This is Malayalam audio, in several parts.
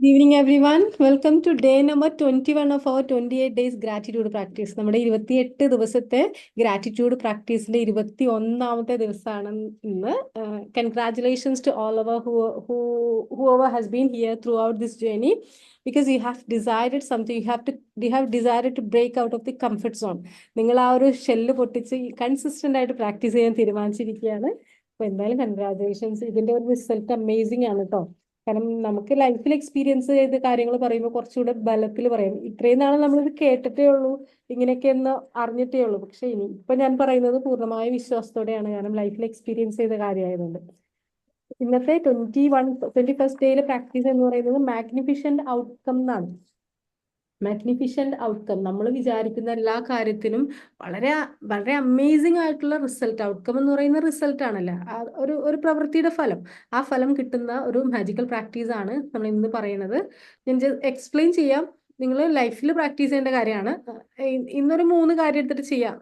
Good evening, everyone. Welcome to day number 21 of our 28 days gratitude practice. നമ്മുടെ 28 ദിവസത്തെ ഗ്രാറ്റിറ്റ്യൂഡ് പ്രാക്ടീസിന്റെ 21ാമത്തെ ദിവസമാണ് ഇന്ന്. Congratulations to all of our whoever has been here throughout this journey, because you have decided something. You have decided to break out of the comfort zone. നിങ്ങൾ ആ ഒരു ഷെല്ല് പൊട്ടിച്ച് കൺസിസ്റ്റന്റ് ആയിട്ട് പ്രാക്ടീസ് ചെയ്യാൻ തീരുമാനിച്ചിരിക്കുകയാണ്. അപ്പൊ എന്തായാലും കൺഗ്രാജുലേഷൻസ്. ഇതിന്റെ ഒരു റിസൾട്ട് അമേസിംഗ് ആണ് കേട്ടോ. കാരണം നമുക്ക് ലൈഫിൽ എക്സ്പീരിയൻസ് ചെയ്ത കാര്യങ്ങൾ പറയുമ്പോൾ കുറച്ചുകൂടെ ബലത്തിൽ പറയാം. ഇത്രയും നാളെ നമ്മളിത് കേട്ടിട്ടേ ഉള്ളൂ, ഇങ്ങനെയൊക്കെയെന്ന് അറിഞ്ഞിട്ടേ ഉള്ളൂ. പക്ഷെ ഇപ്പൊ ഞാൻ പറയുന്നത് പൂർണ്ണമായ വിശ്വാസത്തോടെയാണ്, കാരണം ലൈഫിൽ എക്സ്പീരിയൻസ് ചെയ്ത കാര്യമായതുകൊണ്ട്. ഇന്നത്തെ 21st ഡേയിലെ പ്രാക്ടീസ് എന്ന് പറയുന്നത് മാഗ്നിഫിഷ്യന്റ് ഔട്ട്കം എന്നാണ്. മാഗ്നിഫിഷ്യന്റ് ഔട്ട്കം, നമ്മൾ വിചാരിക്കുന്ന എല്ലാ കാര്യത്തിനും വളരെ വളരെ അമേസിംഗ് ആയിട്ടുള്ള റിസൾട്ട്. ഔട്ട്കം എന്ന് പറയുന്ന റിസൾട്ട് ആണല്ലോ, ഒരു പ്രവൃത്തിയുടെ ഫലം. ആ ഫലം കിട്ടുന്ന ഒരു മാജിക്കൽ പ്രാക്ടീസ് ആണ് നമ്മൾ ഇന്ന് പറയുന്നത്. ഞാൻ എക്സ്പ്ലെയിൻ ചെയ്യാം. നിങ്ങൾ ലൈഫിൽ പ്രാക്ടീസ് ചെയ്യേണ്ട കാര്യമാണ്. ഇന്നൊരു 3 കാര്യം എടുത്തിട്ട് ചെയ്യാം.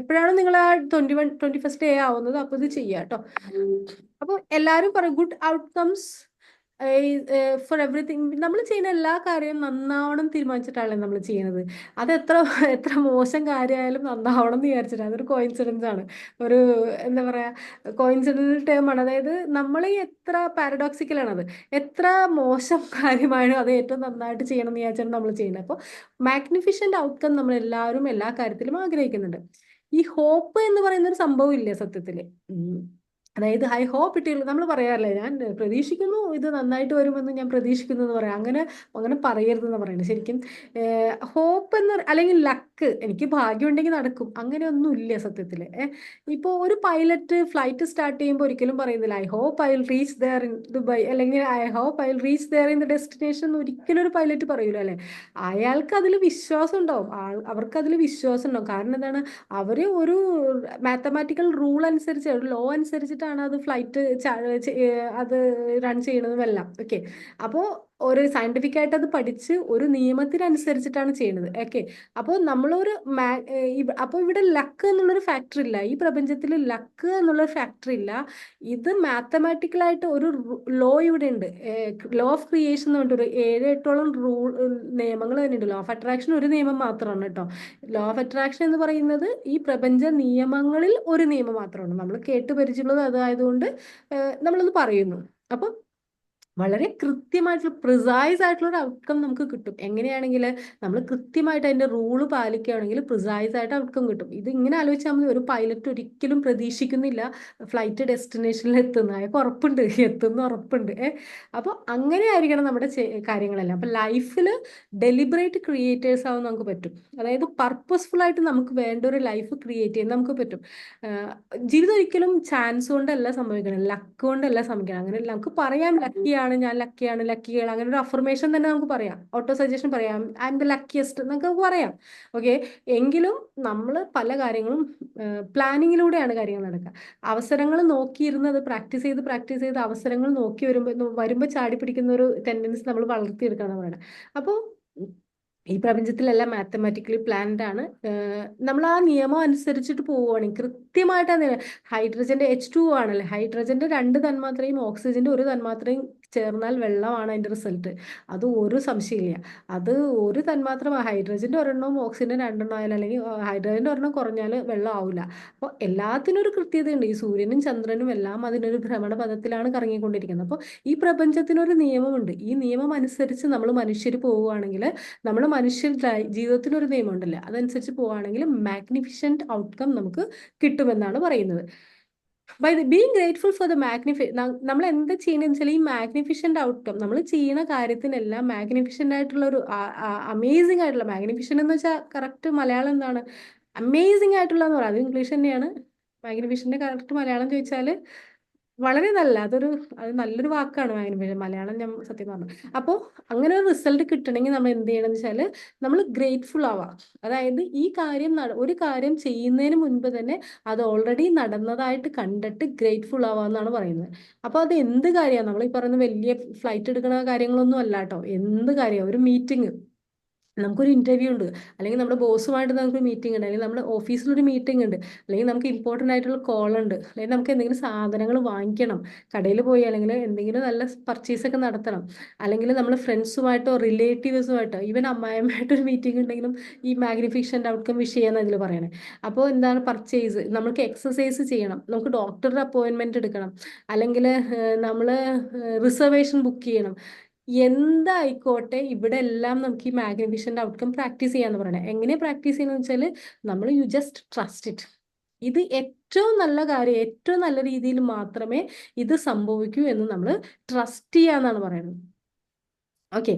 എപ്പോഴാണ് നിങ്ങൾ ആ 21st ഡേ ആവുന്നത് അപ്പോൾ ഇത് ചെയ്യാം കേട്ടോ. അപ്പോൾ എല്ലാവരും പറയും ഗുഡ് ഔട്ട്കംസ് ഫോർ എവറിത്തിങ്. നമ്മൾ ചെയ്യുന്ന എല്ലാ കാര്യവും നന്നാവണം തീരുമാനിച്ചിട്ടാണല്ലേ നമ്മൾ ചെയ്യുന്നത്. അത് എത്ര എത്ര മോശം കാര്യമായാലും നന്നാവണം എന്ന് വിചാരിച്ചിട്ട്, അതൊരു കോയിൻസിഡൻസ് ആണ്. ഒരു എന്താ പറയാ, കോയിൻസിഡൻസ് ടേം ആണ്. അതായത് നമ്മൾ എത്ര പാരഡോക്സിക്കലാണത്, എത്ര മോശം കാര്യമായാലും അത് ഏറ്റവും നന്നായിട്ട് ചെയ്യണം എന്ന് വിചാരിച്ചാണ് നമ്മൾ ചെയ്യുന്നത്. അപ്പോൾ മാഗ്നിഫിഷ്യന്റ് ഔട്ട്കം നമ്മൾ എല്ലാവരും എല്ലാ കാര്യത്തിലും ആഗ്രഹിക്കുന്നുണ്ട്. ഈ ഹോപ്പ് എന്ന് പറയുന്ന ഒരു സംഭവം ഇല്ലേ സത്യത്തില്. അതായത് ഐ ഹോപ്പ് ഇറ്റ്, നമ്മൾ പറയാറില്ലേ, ഞാൻ പ്രതീക്ഷിക്കുന്നു ഇത് നന്നായിട്ട് വരുമെന്ന് ഞാൻ പ്രതീക്ഷിക്കുന്നു എന്ന് പറയാം. അങ്ങനെ പറയരുതെന്ന് പറയുന്നത്. ശരിക്കും ഹോപ്പ് എന്ന് അല്ലെങ്കിൽ ലക്ക്, എനിക്ക് ഭാഗ്യം ഉണ്ടെങ്കിൽ നടക്കും, അങ്ങനെയൊന്നും ഇല്ല സത്യത്തില്. ഇപ്പോൾ ഒരു പൈലറ്റ് ഫ്ലൈറ്റ് സ്റ്റാർട്ട് ചെയ്യുമ്പോൾ ഒരിക്കലും പറയുന്നില്ല I hope I will reach there in Dubai, അല്ലെങ്കിൽ I hope I will reach there in the destination എന്ന് ഒരിക്കലും ഒരു പൈലറ്റ് പറയൂല അല്ലെ. അയാൾക്ക് അതിൽ വിശ്വാസം ഉണ്ടാവും, അവർക്ക് അതിൽ വിശ്വാസം ഉണ്ടാവും. കാരണം എന്താണ്, അവര് ഒരു മാത്തമാറ്റിക്കൽ റൂൾ അനുസരിച്ച്, ഒരു ലോ അനുസരിച്ചിട്ടാണ് അത് ഫ്ലൈറ്റ് അത് റൺ ചെയ്യണതുമെല്ലാം. ഓക്കെ, അപ്പോൾ ഒരു സയന്റിഫിക് ആയിട്ട് അത് പഠിച്ച് ഒരു നിയമത്തിനനുസരിച്ചിട്ടാണ് ചെയ്യുന്നത്. ഓക്കെ, അപ്പോൾ നമ്മളൊരു അപ്പോൾ ഇവിടെ ലക്ക് എന്നുള്ളൊരു ഫാക്ടർ ഇല്ല, ഈ പ്രപഞ്ചത്തിൽ ലക്ക് എന്നുള്ളൊരു ഫാക്ടർ ഇല്ല. ഇത് മാത്തമാറ്റിക്കലായിട്ട് ഒരു ലോ ഇവിടെ ഉണ്ട്. ലോ ഓഫ് ക്രിയേഷൻ എന്ന് പറഞ്ഞിട്ട് ഒരു 7-8ഓളം റൂൾ നിയമങ്ങൾ തന്നെയുണ്ട്. ലോ ഓഫ് അട്രാക്ഷൻ ഒരു നിയമം മാത്രമാണ് കേട്ടോ. ലോ ഓഫ് അട്രാക്ഷൻ എന്ന് പറയുന്നത് ഈ പ്രപഞ്ച നിയമങ്ങളിൽ ഒരു നിയമം മാത്രമാണ്. നമ്മൾ കേട്ട് പരിചയമുള്ളത് അതായതുകൊണ്ട് നമ്മളൊന്ന് പറയുന്നു. അപ്പം വളരെ കൃത്യമായിട്ടുള്ള പ്രിസൈസ് ആയിട്ടുള്ള ഒരു ഔട്ട്കം നമുക്ക് കിട്ടും. എങ്ങനെയാണെങ്കിൽ നമ്മൾ കൃത്യമായിട്ട് അതിന്റെ റൂള് പാലിക്കുകയാണെങ്കിൽ പ്രിസൈസ് ആയിട്ട് ഔട്ട്കം കിട്ടും. ഇത് ഇങ്ങനെ ആലോചിച്ചാൽ മതി, ഒരു പൈലറ്റ് ഒരിക്കലും പ്രതീക്ഷിക്കുന്നില്ല ഫ്ലൈറ്റ് ഡെസ്റ്റിനേഷനിൽ എത്തുന്ന, അയാൾക്ക് ഉറപ്പുണ്ട്, എത്തുന്ന ഉറപ്പുണ്ട്. അപ്പോൾ അങ്ങനെ ആയിരിക്കണം നമ്മുടെ കാര്യങ്ങളെല്ലാം. അപ്പൊ ലൈഫിൽ ഡെലിബറേറ്റ് ക്രിയേറ്റേഴ്സ് ആവാൻ നമുക്ക് പറ്റും. അതായത് പർപ്പസ്ഫുൾ ആയിട്ട് നമുക്ക് വേണ്ട ഒരു ലൈഫ് ക്രിയേറ്റ് ചെയ്യാൻ നമുക്ക് പറ്റും. ജീവിതം ഒരിക്കലും ചാൻസ് കൊണ്ടല്ല സംഭവിക്കണം, ലക്ക് കൊണ്ടല്ല സംഭവിക്കണം. അങ്ങനെ നമുക്ക് പറയാം ലക്കിയാണ്, ഞാൻ ലക്കിയാണ്, ലക്കിയാണ്, അങ്ങനെ ഒരു അഫർമേഷൻ തന്നെ നമുക്ക് പറയാം. ഓട്ടോ സജഷൻ പറയാം, ഐ എം ദ ലക്കിയസ്റ്റ് എന്നൊക്കെ പറയാം. ഓക്കെ, എങ്കിലും നമ്മൾ പല കാര്യങ്ങളും പ്ലാനിങ്ങിലൂടെയാണ് കാര്യങ്ങൾ നടക്കുക. അവസരങ്ങൾ നോക്കിയിരുന്ന് അത് പ്രാക്ടീസ് ചെയ്ത് അവസരങ്ങൾ നോക്കി വരുമ്പോൾ ചാടി പിടിക്കുന്ന ഒരു ടെൻഡൻസി നമ്മൾ വളർത്തിയെടുക്കണം എന്ന് പറയണം. അപ്പോൾ ഈ പ്രപഞ്ചത്തിലെല്ലാം മാത്തമാറ്റിക്കലി പ്ലാൻഡ് ആണ്. നമ്മൾ ആ നിയമം അനുസരിച്ചിട്ട് പോവുകയാണെങ്കിൽ കൃത്യമായിട്ട് ഹൈഡ്രജന്റെ H2O ആണല്ലേ, ഹൈഡ്രജന്റെ 2 തന്മാത്രയും ഓക്സിജന്റെ 1 തന്മാത്രയും ചേർന്നാൽ വെള്ളമാണ് അതിന്റെ റിസൾട്ട്. അത് ഒരു സംശയമില്ല. അത് ഒരു തന്മാത്ര ഹൈഡ്രജന്റെ ഒരെണ്ണവും ഓക്സിജന്റെ 2 ആയാലും, അല്ലെങ്കിൽ ഹൈഡ്രജന്റെ ഒരെണ്ണം കുറഞ്ഞാൽ വെള്ളം ആവില്ല. അപ്പോൾ എല്ലാത്തിനും ഒരു കൃത്യതയുണ്ട്. ഈ സൂര്യനും ചന്ദ്രനും എല്ലാം അതിനൊരു ഭ്രമണപഥത്തിലാണ് കറങ്ങിക്കൊണ്ടിരിക്കുന്നത്. അപ്പോൾ ഈ പ്രപഞ്ചത്തിനൊരു നിയമമുണ്ട്. ഈ നിയമം അനുസരിച്ച് നമ്മൾ മനുഷ്യർ പോവുകയാണെങ്കിൽ, നമ്മൾ മനുഷ്യർ ജീവിതത്തിൽ ഒരു നിയമം ഉണ്ടല്ലോ, അതനുസരിച്ച് പോവുകയാണെങ്കിൽ മാഗ്നിഫിഷ്യന്റ് ഔട്ട്കം നമുക്ക് കിട്ടുമെന്നാണ് പറയുന്നത്. By being grateful for the നമ്മൾ എന്താ ചെയ്യണമെന്ന് വെച്ചാൽ ഈ മാഗ്നിഫിഷ്യന്റ് ഔട്ട്കം, നമ്മൾ ചെയ്യുന്ന കാര്യത്തിനെല്ലാം മാഗ്നിഫിഷ്യന്റ് ആയിട്ടുള്ള ഒരു അമേസിംഗ് ആയിട്ടുള്ള, മാഗ്നിഫിഷ്യൻ എന്ന് വെച്ചാൽ കറക്റ്റ് മലയാളം എന്താണ്, അമേസിംഗ് ആയിട്ടുള്ള എന്ന് പറയാം. അത് ഇംഗ്ലീഷ് തന്നെയാണ്. മാഗ്നിഫിഷ്യന്റെ കറക്റ്റ് മലയാളം ചോദിച്ചാൽ വളരെ നല്ല, അത് നല്ലൊരു വാക്കാണ് മാഗ്നിഫിഷൻ, മലയാളം ഞാൻ സത്യം പറഞ്ഞു. അപ്പോൾ അങ്ങനെ ഒരു റിസൾട്ട് കിട്ടണമെങ്കിൽ നമ്മൾ എന്ത് ചെയ്യണം എന്ന് വെച്ചാൽ നമ്മൾ ഗ്രേറ്റ്ഫുൾ ആവാം. അതായത് ഈ കാര്യം ഒരു കാര്യം ചെയ്യുന്നതിന് മുൻപ് തന്നെ അത് ഓൾറെഡി നടന്നതായിട്ട് കണ്ടിട്ട് ഗ്രേറ്റ്ഫുൾ ആവാന്നാണ് പറയുന്നത്. അപ്പോൾ അത് എന്ത് കാര്യമാണ്, നമ്മൾ ഈ പറയുന്ന വലിയ ഫ്ലൈറ്റ് എടുക്കുന്ന കാര്യങ്ങളൊന്നും അല്ല കേട്ടോ. എന്ത് കാര്യമാണ്, ഒരു മീറ്റിംഗ്, നമുക്കൊരു ഇന്റർവ്യൂ ഉണ്ട്, അല്ലെങ്കിൽ നമ്മുടെ ബോസുമായിട്ട് നമുക്ക് മീറ്റിംഗ് ഉണ്ട്, അല്ലെങ്കിൽ നമ്മുടെ ഓഫീസിലൊരു മീറ്റിംഗ് ഉണ്ട്, അല്ലെങ്കിൽ നമുക്ക് ഇമ്പോർട്ടൻ്റ് ആയിട്ടുള്ള കോൾ ഉണ്ട്, അല്ലെങ്കിൽ നമുക്ക് എന്തെങ്കിലും സാധനങ്ങൾ വാങ്ങിക്കണം, കടയിൽ പോയി അല്ലെങ്കിൽ എന്തെങ്കിലും നല്ല പർച്ചേസ് ഒക്കെ നടത്തണം, അല്ലെങ്കിൽ നമ്മൾ ഫ്രണ്ട്സുമായിട്ടോ റിലേറ്റീവ്സുമായിട്ടോ ഈവൻ അമ്മായിമായിട്ടൊരു മീറ്റിംഗ് ഉണ്ടെങ്കിലും ഈ മാഗ്നിഫിഷൻ്റെ ഔട്ട്കം വിഷ് ചെയ്യാന്ന് അതിൽ പറയണേ. അപ്പോൾ എന്താണ് പർച്ചേസ്, നമുക്ക് എക്സസൈസ് ചെയ്യണം, നമുക്ക് ഡോക്ടറുടെ അപ്പോയിൻമെന്റ് എടുക്കണം, അല്ലെങ്കിൽ നമ്മൾ റിസർവേഷൻ ബുക്ക് ചെയ്യണം, എന്തായിക്കോട്ടെ ഇവിടെ എല്ലാം നമുക്ക് ഈ മാഗ്നിഫിഷൻ്റെ ഔട്ട്കം പ്രാക്ടീസ് ചെയ്യാന്ന് പറയണേ. എങ്ങനെ പ്രാക്ടീസ് ചെയ്യുന്നത് വെച്ചാൽ നമ്മൾ യു ജസ്റ്റ് ട്രസ്റ്റ് ഇറ്റ്. ഇത് ഏറ്റവും നല്ല കാര്യം, ഏറ്റവും നല്ല രീതിയിൽ മാത്രമേ ഇത് സംഭവിക്കൂ എന്ന് നമ്മൾ ട്രസ്റ്റ് ചെയ്യാന്നാണ് പറയുന്നത്. ഓക്കെ.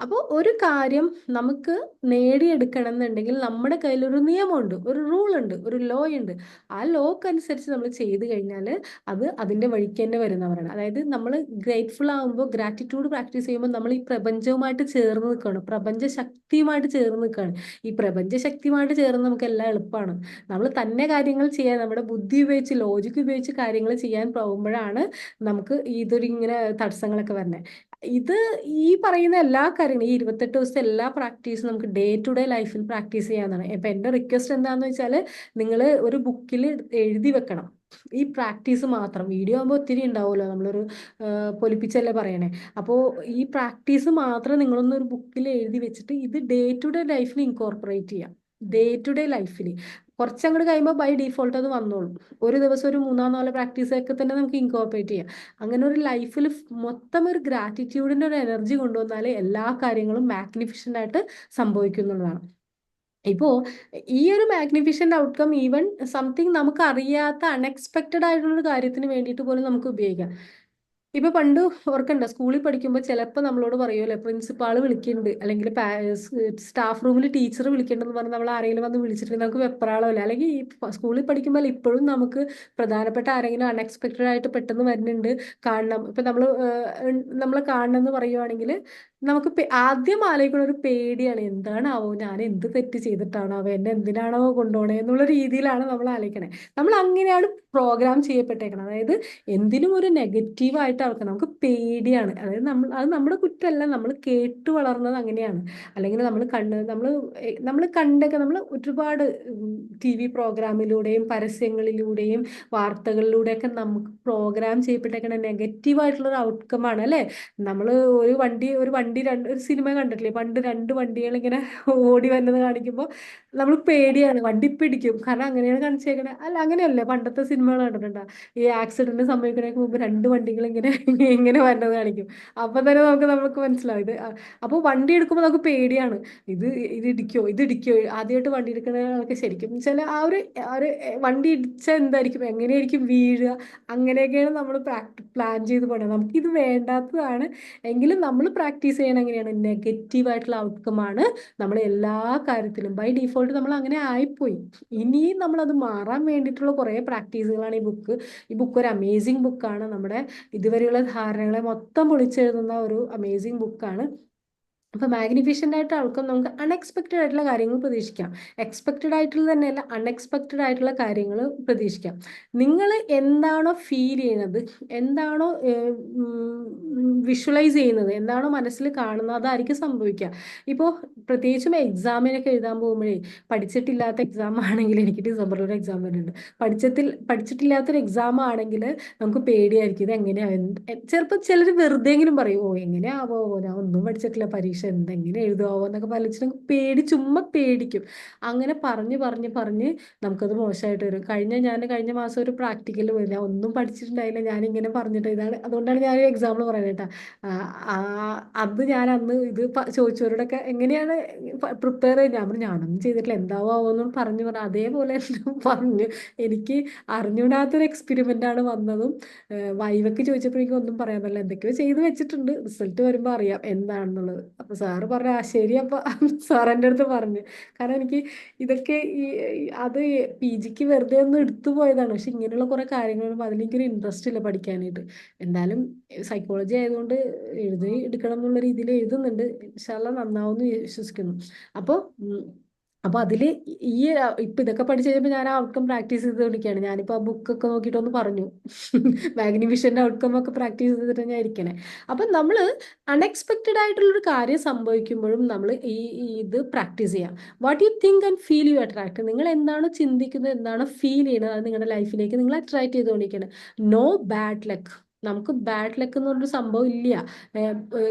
അപ്പോൾ ഒരു കാര്യം നമുക്ക് നേടിയെടുക്കണം എന്നുണ്ടെങ്കിൽ നമ്മുടെ കയ്യിൽ ഒരു നിയമമുണ്ട്, ഒരു റൂൾ ഉണ്ട്, ഒരു ലോ ഉണ്ട്. ആ ലോക്ക് അനുസരിച്ച് നമ്മൾ ചെയ്തു കഴിഞ്ഞാൽ അത് അതിൻ്റെ വഴിക്ക് തന്നെ വരുന്നവരാണ്. അതായത് നമ്മൾ ഗ്രേറ്റ്ഫുൾ ആകുമ്പോൾ, ഗ്രാറ്റിറ്റ്യൂഡ് പ്രാക്ടീസ് ചെയ്യുമ്പോൾ നമ്മൾ ഈ പ്രപഞ്ചവുമായിട്ട് ചേർന്ന് നിൽക്കുകയാണ്, പ്രപഞ്ച ശക്തിയുമായിട്ട് ചേർന്ന് നിൽക്കുകയാണ്. ഈ പ്രപഞ്ച ശക്തിയുമായിട്ട് ചേർന്ന് നമുക്ക് എല്ലാം എളുപ്പമാണ്. നമ്മൾ തന്നെ കാര്യങ്ങൾ ചെയ്യാൻ, നമ്മുടെ ബുദ്ധി ഉപയോഗിച്ച് ലോജിക്ക് ഉപയോഗിച്ച് കാര്യങ്ങൾ ചെയ്യാൻ പോകുമ്പോഴാണ് നമുക്ക് ഇതൊരു ഇങ്ങനെ തടസ്സങ്ങളൊക്കെ വരുന്നത്. ഇത് ഈ പറയുന്ന എല്ലാ കാര്യങ്ങളും, ഈ 28 ദിവസത്തെ എല്ലാ പ്രാക്ടീസും നമുക്ക് ഡേ ടു ഡേ ലൈഫിൽ പ്രാക്ടീസ് ചെയ്യാന്നാണ്. ഇപ്പൊ എൻ്റെ റിക്വസ്റ്റ് എന്താന്ന് വെച്ചാൽ നിങ്ങൾ ഒരു ബുക്കിൽ എഴുതി വെക്കണം ഈ പ്രാക്ടീസ് മാത്രം. വീഡിയോ ആകുമ്പോൾ ഒത്തിരി ഉണ്ടാവുമല്ലോ, നമ്മളൊരു പൊലിപ്പിച്ചല്ലേ പറയണേ. അപ്പോൾ ഈ പ്രാക്ടീസ് മാത്രം നിങ്ങളൊന്ന് ഒരു ബുക്കിൽ എഴുതി വെച്ചിട്ട് ഇത് ഡേ ടു ഡേ ലൈഫിൽ ഇൻകോർപ്പറേറ്റ് ചെയ്യാം. ഡേ ടു ഡേ ലൈഫിൽ കുറച്ചങ്ങോട്ട് കഴിയുമ്പോൾ ബൈ ഡീഫോൾട്ട് അത് വന്നോളും. ഒരു ദിവസം ഒരു 3-4 പ്രാക്ടീസ് ഒക്കെ തന്നെ നമുക്ക് ഇൻകോർപ്പറേറ്റ് ചെയ്യാം. അങ്ങനെ ഒരു ലൈഫിൽ മൊത്തം ഒരു ഗ്രാറ്റിറ്റ്യൂഡിൻ്റെ ഒരു എനർജി കൊണ്ടുവന്നാൽ എല്ലാ കാര്യങ്ങളും മാഗ്നിഫിഷൻ്റ് ആയിട്ട് സംഭവിക്കുന്നുള്ളതാണ്. ഇപ്പോൾ ഈ ഒരു മാഗ്നിഫിഷൻ്റ് ഔട്ട്കം ഈവൻ സംതിങ് നമുക്ക് അറിയാത്ത അൺഎക്സ്പെക്റ്റഡ് ആയിട്ടുള്ള കാര്യത്തിന് വേണ്ടിയിട്ട് പോലും നമുക്ക് ഉപയോഗിക്കാം. ഇപ്പൊ പണ്ട് ഓർക്കണ്ട, സ്കൂളിൽ പഠിക്കുമ്പോൾ ചിലപ്പോൾ നമ്മളോട് പറയുമല്ലോ, പ്രിൻസിപ്പാള് വിളിക്കുന്നുണ്ട്, അല്ലെങ്കിൽ സ്റ്റാഫ് റൂമിൽ ടീച്ചർ വിളിക്കണ്ടെന്ന് പറഞ്ഞ് നമ്മൾ ആരെങ്കിലും വന്ന് വിളിച്ചിട്ടുണ്ടെങ്കിൽ നമുക്ക് വെപ്രാളമില്ല. അല്ലെങ്കിൽ ഈ സ്കൂളിൽ പഠിക്കുമ്പോൾ ഇപ്പോഴും നമുക്ക് പ്രധാനപ്പെട്ട ആരെങ്കിലും അൺഎക്സ്പെക്റ്റഡ് ആയിട്ട് പെട്ടെന്ന് വരുന്നുണ്ട്, കാണണം, ഇപ്പൊ നമ്മളെ കാണണം എന്ന് പറയുവാണെങ്കിൽ നമുക്ക് ആദ്യം ആലോചിക്കുന്ന ഒരു പേടിയാണ്, എന്താണാവോ, ഞാൻ എന്ത് തെറ്റ് ചെയ്തിട്ടാണോ എന്നെ എന്തിനാണോ കൊണ്ടുപോകണേ എന്നുള്ള രീതിയിലാണ് നമ്മൾ ആലോചിക്കണേ. നമ്മൾ അങ്ങനെയാണ് പ്രോഗ്രാം ചെയ്യപ്പെട്ടേക്കണം. അതായത് എന്തിനും ഒരു നെഗറ്റീവായിട്ട് ആൾക്കാർ, നമുക്ക് പേടിയാണ്. അതായത് അത് നമ്മുടെ കുറ്റമല്ല, നമ്മൾ കേട്ട് വളർന്നത് അങ്ങനെയാണ്. അല്ലെങ്കിൽ നമ്മൾ കണ്ടൊക്കെ നമ്മൾ ഒരുപാട് TV പ്രോഗ്രാമിലൂടെയും പരസ്യങ്ങളിലൂടെയും വാർത്തകളിലൂടെയൊക്കെ നമുക്ക് പ്രോഗ്രാം ചെയ്യപ്പെട്ടേക്കണ നെഗറ്റീവായിട്ടുള്ള ഒരു ഔട്ട്കം ആണ് അല്ലേ. നമ്മൾ ഒരു സിനിമ കണ്ടിട്ടില്ലേ, പണ്ട് 2 വണ്ടികൾ ഇങ്ങനെ ഓടി വരുന്നത് കാണിക്കുമ്പോൾ നമ്മൾ പേടിയാണ്, വണ്ടി പിടിക്കും, കാരണം അങ്ങനെയാണ് കാണിച്ചേക്കണേ. അല്ല അങ്ങനെയല്ലേ പണ്ടത്തെ സിനിമകൾ കണ്ടിട്ടുണ്ടോ, ഈ ആക്സിഡന്റ് സംഭവിക്കുന്നതിന് മുമ്പ് 2 വണ്ടികൾ ഇങ്ങനെ ഇങ്ങനെ വരുന്നത് കാണിക്കും. അപ്പൊ തന്നെ നമുക്ക് മനസ്സിലാവും ഇത്. അപ്പോൾ വണ്ടി എടുക്കുമ്പോൾ നമുക്ക് പേടിയാണ്, ഇത് ഇത് ഇടിക്കോ. ആദ്യമായിട്ട് വണ്ടി എടുക്കുന്ന ആൾക്ക് ശരിക്കും ചില ആ ഒരു വണ്ടി ഇടിച്ചാൽ എന്തായിരിക്കും, എങ്ങനെയായിരിക്കും വീഴുക, അങ്ങനെയൊക്കെയാണ് നമ്മൾ പ്ലാൻ ചെയ്ത് പോകണത്. നമുക്കിത് വേണ്ടാത്തതാണ്. എങ്കിലും നമ്മൾ പ്രാക്ടീസ് ചെയ്യണം എങ്ങനെയാണ്, നെഗറ്റീവായിട്ടുള്ള ഔട്ട്കം ആണ് നമ്മൾ എല്ലാ കാര്യത്തിലും ബൈ ഡീഫോൾട്ട് നമ്മൾ അങ്ങനെ ആയിപ്പോയി. ഇനിയും നമ്മളത് മാറാൻ വേണ്ടിയിട്ടുള്ള കുറേ പ്രാക്ടീസുകളാണ് ഈ ബുക്ക് ഒരു അമേസിങ് ബുക്കാണ്. നമ്മുടെ ഇതുവരെയുള്ള ധാരണകളെ മൊത്തം പൊളിച്ചെഴുതുന്ന ഒരു അമേസിങ് ബുക്കാണ്. അപ്പൊ മാഗ്നിഫിഷൻ്റ് ആയിട്ട് ആൾക്കും നമുക്ക് അൺഎക്സ്പെക്റ്റഡ് ആയിട്ടുള്ള കാര്യങ്ങൾ പ്രതീക്ഷിക്കാം. എക്സ്പെക്റ്റഡ് ആയിട്ടുള്ള തന്നെയല്ല, അൺഎക്സ്പെക്റ്റഡ് ആയിട്ടുള്ള കാര്യങ്ങൾ പ്രതീക്ഷിക്കാം. നിങ്ങൾ എന്താണോ ഫീൽ ചെയ്യുന്നത്, എന്താണോ വിഷ്വലൈസ് ചെയ്യുന്നത്, എന്താണോ മനസ്സിൽ കാണുന്നത്, അതായിരിക്കും സംഭവിക്കുക. ഇപ്പോൾ പ്രത്യേകിച്ചും എക്സാമിനൊക്കെ എഴുതാൻ പോകുമ്പോഴേ, പഠിച്ചിട്ടില്ലാത്ത എക്സാം ആണെങ്കിൽ, എനിക്ക് ഡിസംബറിൽ ഒരു എക്സാം വരുന്നുണ്ട്, പഠിച്ചിട്ടില്ലാത്തൊരു എക്സാം ആണെങ്കിൽ നമുക്ക് പേടിയായിരിക്കും, ഇത് എങ്ങനെയാ. ചിലപ്പോൾ ചിലർ വെറുതെങ്കിലും പറയും, ഓ എങ്ങനെയാവോ, ഞാൻ ഒന്നും പഠിച്ചിട്ടില്ല, പരീക്ഷ എന്തെങ്കിലും എഴുതുമോ എന്നൊക്കെ പറഞ്ഞിട്ട് ചുമ്മാ പേടിക്കും. അങ്ങനെ പറഞ്ഞ് പറഞ്ഞ് പറഞ്ഞ് നമുക്കത് മോശമായിട്ട് വരും. കഴിഞ്ഞ മാസം ഒരു പ്രാക്ടിക്കൽ പോയി, ഞാൻ ഒന്നും പഠിച്ചിട്ടുണ്ടായില്ല, ഞാനിങ്ങനെ പറഞ്ഞിട്ട് ഇതാണ്, അതുകൊണ്ടാണ് ഞാൻ എക്സാമ്പിൾ പറയുന്നത് കേട്ടോ. അത് ഞാൻ അന്ന് ഇത് ചോദിച്ചവരോടൊക്കെ എങ്ങനെയാണ് പ്രിപ്പയർ ചെയ്ത്, ഞാൻ പറഞ്ഞു ഞാനൊന്നും ചെയ്തിട്ടില്ല, എന്താവോ എന്നും പറഞ്ഞു അതേപോലെ പറഞ്ഞു. എനിക്ക് അറിഞ്ഞൂടാത്തൊരു എക്സ്പെരിമെൻ്റ് ആണ് വന്നതും. വൈവക്ക് ചോദിച്ചപ്പോഴേക്കും ഒന്നും പറയാൻ പറ്റില്ല, എന്തൊക്കെയോ ചെയ്ത് വെച്ചിട്ടുണ്ട്, റിസൾട്ട് വരുമ്പോൾ അറിയാം എന്താണെന്നുള്ളത്. അപ്പോൾ സാറ് പറഞ്ഞു, ആ ശരി. അപ്പോൾ സാർ എൻ്റെ അടുത്ത് പറഞ്ഞു, കാരണം എനിക്ക് ഇതൊക്കെ അത് PGക്ക് വെറുതെ ഒന്ന് എടുത്തു പോയതാണ്, പക്ഷെ ഇങ്ങനെയുള്ള കുറേ കാര്യങ്ങളും അതിലെനിക്കൊരു ഇൻട്രസ്റ്റ് ഇല്ല പഠിക്കാനായിട്ട്. എന്തായാലും സൈക്കോളജി ആയതുകൊണ്ട് എടുക്കണം എന്നുള്ള രീതിയിൽ എഴുതുന്നുണ്ട്. ഇൻഷാ അള്ളാ നന്നാവുമെന്ന് വിശ്വസിക്കുന്നു. അപ്പോൾ അപ്പൊ അതില് ഈ ഇപ്പൊ ഇതൊക്കെ പഠിച്ചു കഴിഞ്ഞപ്പോ ഞാൻ ആ ഔട്ട്കം പ്രാക്ടീസ് ചെയ്തുകൊണ്ടിരിക്കുകയാണ്. ഞാനിപ്പോ ആ ബുക്കൊക്കെ നോക്കിയിട്ടൊന്ന് പറഞ്ഞു. മാഗ്നിഫിഷന്റെ ഔട്ട്കം ഒക്കെ പ്രാക്ടീസ് ചെയ്തിട്ട് ഞാൻ ഇരിക്കണേ. അപ്പൊ നമ്മള് അൺഎക്സ്പെക്റ്റഡ് ആയിട്ടുള്ളൊരു കാര്യം സംഭവിക്കുമ്പോഴും നമ്മൾ ഇത് പ്രാക്ടീസ് ചെയ്യാം. What you think and feel you attract. നിങ്ങൾ എന്താണ് ചിന്തിക്കുന്നത്, എന്താണ് ഫീൽ ചെയ്യുന്നത്, അത് നിങ്ങളുടെ ലൈഫിലേക്ക് നിങ്ങൾ അട്രാക്ട് ചെയ്തുകൊണ്ടിരിക്കുകയാണ്. No bad luck. നമുക്ക് ബാഡ് ലക്ക് എന്ന് പറഞ്ഞൊരു സംഭവം ഇല്ല.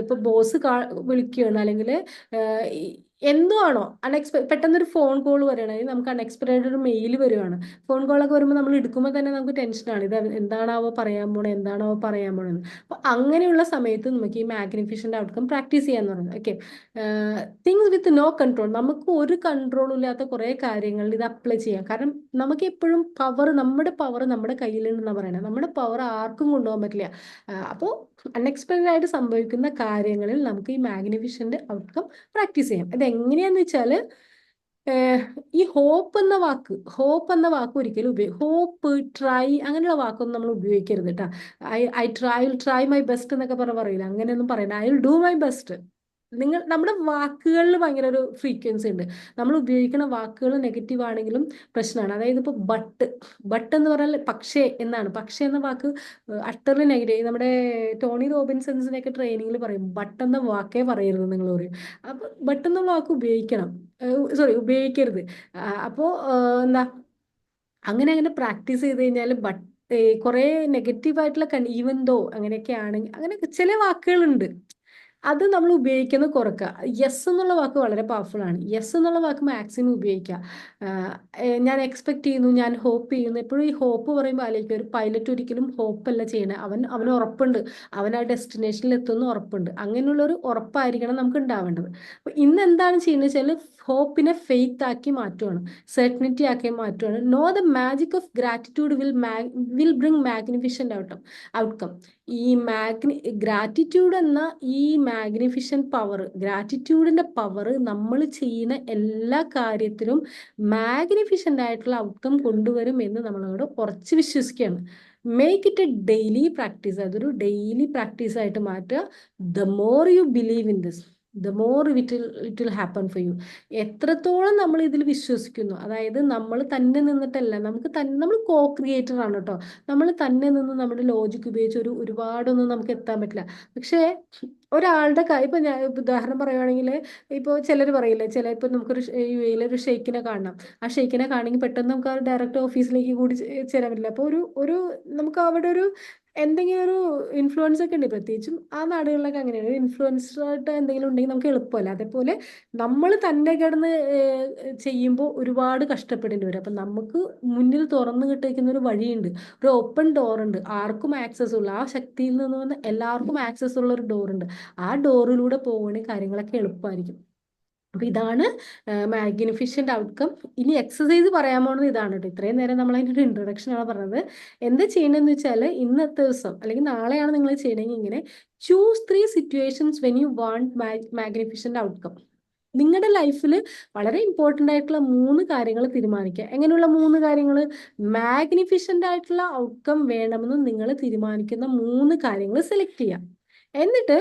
ഇപ്പൊ ബോസ് വിളിക്കുകയാണ്, അല്ലെങ്കിൽ എന്തുവാണോ പെട്ടെന്നൊരു ഫോൺ കോൾ വരികയാണെങ്കിൽ, നമുക്ക് അൺഎക്സ്പെക്ടഡ് ഒരു മെയിൽ വരുവാണ്. ഫോൺ കോളൊക്കെ വരുമ്പോൾ നമ്മൾ എടുക്കുമ്പോൾ തന്നെ നമുക്ക് ടെൻഷനാണ്. ഇത് എന്താണാവോ പറയാൻ പോണേ, എന്താണാവോ പറയാൻ പോണെന്ന്. അപ്പൊ അങ്ങനെയുള്ള സമയത്ത് നമുക്ക് ഈ മാഗ്നിഫിഷന്റെ ഔട്ട്കം പ്രാക്ടീസ് ചെയ്യാന്ന് പറയുന്നത്. Okay, things with no control. നമുക്ക് ഒരു കൺട്രോളും ഇല്ലാത്ത കുറെ കാര്യങ്ങളിൽ ഇത് അപ്ലൈ ചെയ്യാം. കാരണം നമുക്ക് എപ്പോഴും നമ്മുടെ പവർ നമ്മുടെ കയ്യിലുണ്ടെന്നാണ് പറയുന്നത്. നമ്മുടെ പവർ ആർക്കും കൊണ്ടുപോകാൻ പറ്റില്ല. അപ്പോൾ അൺഎക്സ്പെക്ടഡ് ആയിട്ട് സംഭവിക്കുന്ന കാര്യങ്ങളിൽ നമുക്ക് ഈ മാഗ്നിഫിഷന്റെ ഔട്ട്കം പ്രാക്ടീസ് ചെയ്യാം. ഇത് എങ്ങനെയാന്ന് വെച്ചാല്, ഈ ഹോപ്പ് എന്ന വാക്ക് ഒരിക്കലും ഹോപ്പ്, ട്രൈ, അങ്ങനെയുള്ള വാക്കൊന്നും നമ്മൾ ഉപയോഗിക്കരുത് കേട്ടോ. I will try my best എന്നൊക്കെ പറയില്ല. അങ്ങനെയൊന്നും പറയണ്ട. I will do my best. നമ്മുടെ വാക്കുകളിൽ ഭയങ്കര ഒരു ഫ്രീക്വൻസി ഉണ്ട്. നമ്മൾ ഉപയോഗിക്കുന്ന വാക്കുകൾ നെഗറ്റീവ് ആണെങ്കിലും പ്രശ്നമാണ്. അതായത് ഇപ്പോൾ ബട്ട് എന്ന് പറഞ്ഞാൽ പക്ഷേ എന്നാണ്. പക്ഷേ എന്ന വാക്ക് അട്ടർലി നെഗറ്റീവ്. നമ്മുടെ ടോണി റോബിൻസൺസിനെയൊക്കെ ട്രെയിനിങ്ങിൽ പറയും, ബട്ട് എന്ന വാക്കേ പറയരുത് നിങ്ങൾ പറയും. അപ്പൊ ബട്ട് എന്നുള്ള വാക്ക് ഉപയോഗിക്കണം, ഉപയോഗിക്കരുത്. അപ്പോ എന്താ, അങ്ങനെ പ്രാക്ടീസ് ചെയ്ത് കഴിഞ്ഞാൽ കുറെ നെഗറ്റീവ് ആയിട്ടുള്ള ഈവൻ ദോ അങ്ങനെയൊക്കെ ആണെങ്കിൽ, അങ്ങനെ ചില വാക്കുകളുണ്ട്, അത് നമ്മൾ ഉപയോഗിക്കുന്നത് കുറക്കുക. യെസ് എന്നുള്ള വാക്ക് വളരെ പവർഫുൾ ആണ്. യെസ് എന്നുള്ള വാക്ക് മാക്സിമം ഉപയോഗിക്കുക. ഞാൻ എക്സ്പെക്ട് ചെയ്യുന്നു, ഞാൻ ഹോപ്പ് ചെയ്യുന്നു. എപ്പോഴും ഈ ഹോപ്പ് പറയുമ്പോൾ ആലോചിക്കുക, ഒരു പൈലറ്റ് ഒരിക്കലും ഹോപ്പ് അല്ല ചെയ്യണേ. അവന് ഉറപ്പുണ്ട്, അവൻ ആ ഡെസ്റ്റിനേഷനിൽ എത്തുന്ന ഉറപ്പുണ്ട്. അങ്ങനെയുള്ളൊരു ഉറപ്പായിരിക്കണം നമുക്ക് ഉണ്ടാവേണ്ടത്. അപ്പൊ ഇന്ന് എന്താണ് ചെയ്യുന്നത് വെച്ചാൽ, ഹോപ്പിനെ ഫെയ്ത്ത് ആക്കി മാറ്റുവാണ്, സെർട്ടനിറ്റി ആക്കി മാറ്റുവാണ്. Know the magic of gratitude will bring magnificent outcome. ഈ ഗ്രാറ്റിറ്റ്യൂഡ് എന്ന ഈ മാഗ്നിഫിഷന്റ് പവർ, ഗ്രാറ്റിറ്റ്യൂഡിന്റെ പവർ നമ്മൾ ചെയ്യുന്ന എല്ലാ കാര്യത്തിലും മാഗ്നിഫിഷന്റ് ആയിട്ടുള്ള ഔട്ട്കം കൊണ്ടുവരും എന്ന് നമ്മളോട് ഉറച്ച് വിശ്വസിക്കുകയാണ്. Make it A daily practice. അതൊരു ഡെയിലി പ്രാക്ടീസ് ആയിട്ട് മാറ്റുക. The more you believe in this, the more it will happen for you. എത്രത്തോളം നമ്മൾ ഇതിൽ വിശ്വസിക്കുന്നു, അതായത് നമ്മൾ തന്നെ നിന്നിട്ടല്ല, നമ്മൾ കോ ക്രിയേറ്റർ ആണ് കേട്ടോ. നമ്മൾ തന്നെ നിന്ന് നമ്മുടെ ലോജിക് ഉപയോഗിച്ച് ഒരുപാടൊന്നും നമുക്ക് എത്താൻ പറ്റില്ല. പക്ഷേ ഒരാളുടെ ഇപ്പൊ ഞാൻ ഉദാഹരണം പറയുവാണെങ്കിൽ, ഇപ്പോൾ ചിലർ പറയില്ലേ, ഇപ്പൊ നമുക്കൊരു UAE ഒരു ഷെയ്ക്കിനെ കാണണം. ആ ഷെയ്ക്കിനെ കാണണമെങ്കിൽ പെട്ടെന്ന് നമുക്ക് ആ ഡയറക്റ്റ് ഓഫീസിലേക്ക് കൂടി ചേരാൻ പറ്റില്ല. അപ്പോൾ നമുക്ക് അവിടെ എന്തെങ്കിലും ഒരു ഇൻഫ്ലുവൻസ് ഒക്കെ ഉണ്ട്. പ്രത്യേകിച്ചും ആ നാടുകളിലൊക്കെ അങ്ങനെയാണ്. ഇൻഫ്ലുവൻസർ ആയിട്ട് എന്തെങ്കിലും ഉണ്ടെങ്കിൽ നമുക്ക് എളുപ്പമല്ല. അതേപോലെ നമ്മൾ തന്നെ കിടന്ന് ചെയ്യുമ്പോൾ ഒരുപാട് കഷ്ടപ്പെടേണ്ടി വരും. അപ്പം നമുക്ക് മുന്നിൽ തുറന്നു കിട്ടിയിരിക്കുന്ന ഒരു വഴിയുണ്ട്, ഒരു ഓപ്പൺ ഡോർ ഉണ്ട്, ആർക്കും ആക്സസ് ഉള്ള, ആ ശക്തിയിൽ നിന്ന് വന്ന് എല്ലാവർക്കും ആക്സസ് ഉള്ള ഒരു ഡോർ ഉണ്ട്. ആ ഡോറിലൂടെ പോകുകയാണെങ്കിൽ കാര്യങ്ങളൊക്കെ എളുപ്പമായിരിക്കും. അപ്പൊ ഇതാണ് മാഗ്നിഫിഷന്റ് ഔട്ട്കം. ഇനി എക്സസൈസ് പറയാൻ പോകുന്നത് ഇതാണ് കേട്ടോ. ഇത്രയും നേരം നമ്മൾ അതിൻ്റെ ഒരു ഇൻട്രൊഡക്ഷൻ ആണ് പറഞ്ഞത്. എന്താ ചെയ്യണമെന്ന് വെച്ചാൽ, ഇന്നത്തെ ദിവസം അല്ലെങ്കിൽ നാളെയാണ് നിങ്ങൾ ചെയ്യണമെങ്കിൽ ഇങ്ങനെ choose 3 situations when you want magnificent outcome. നിങ്ങളുടെ ലൈഫിൽ വളരെ ഇമ്പോർട്ടൻ്റ് ആയിട്ടുള്ള 3 കാര്യങ്ങൾ തീരുമാനിക്കുക. എങ്ങനെയുള്ള 3 കാര്യങ്ങൾ? മാഗ്നിഫിഷന്റ് ആയിട്ടുള്ള ഔട്ട്കം വേണമെന്ന് നിങ്ങൾ തീരുമാനിക്കുന്ന 3 കാര്യങ്ങൾ സെലക്ട് ചെയ്യാം. എന്നിട്ട്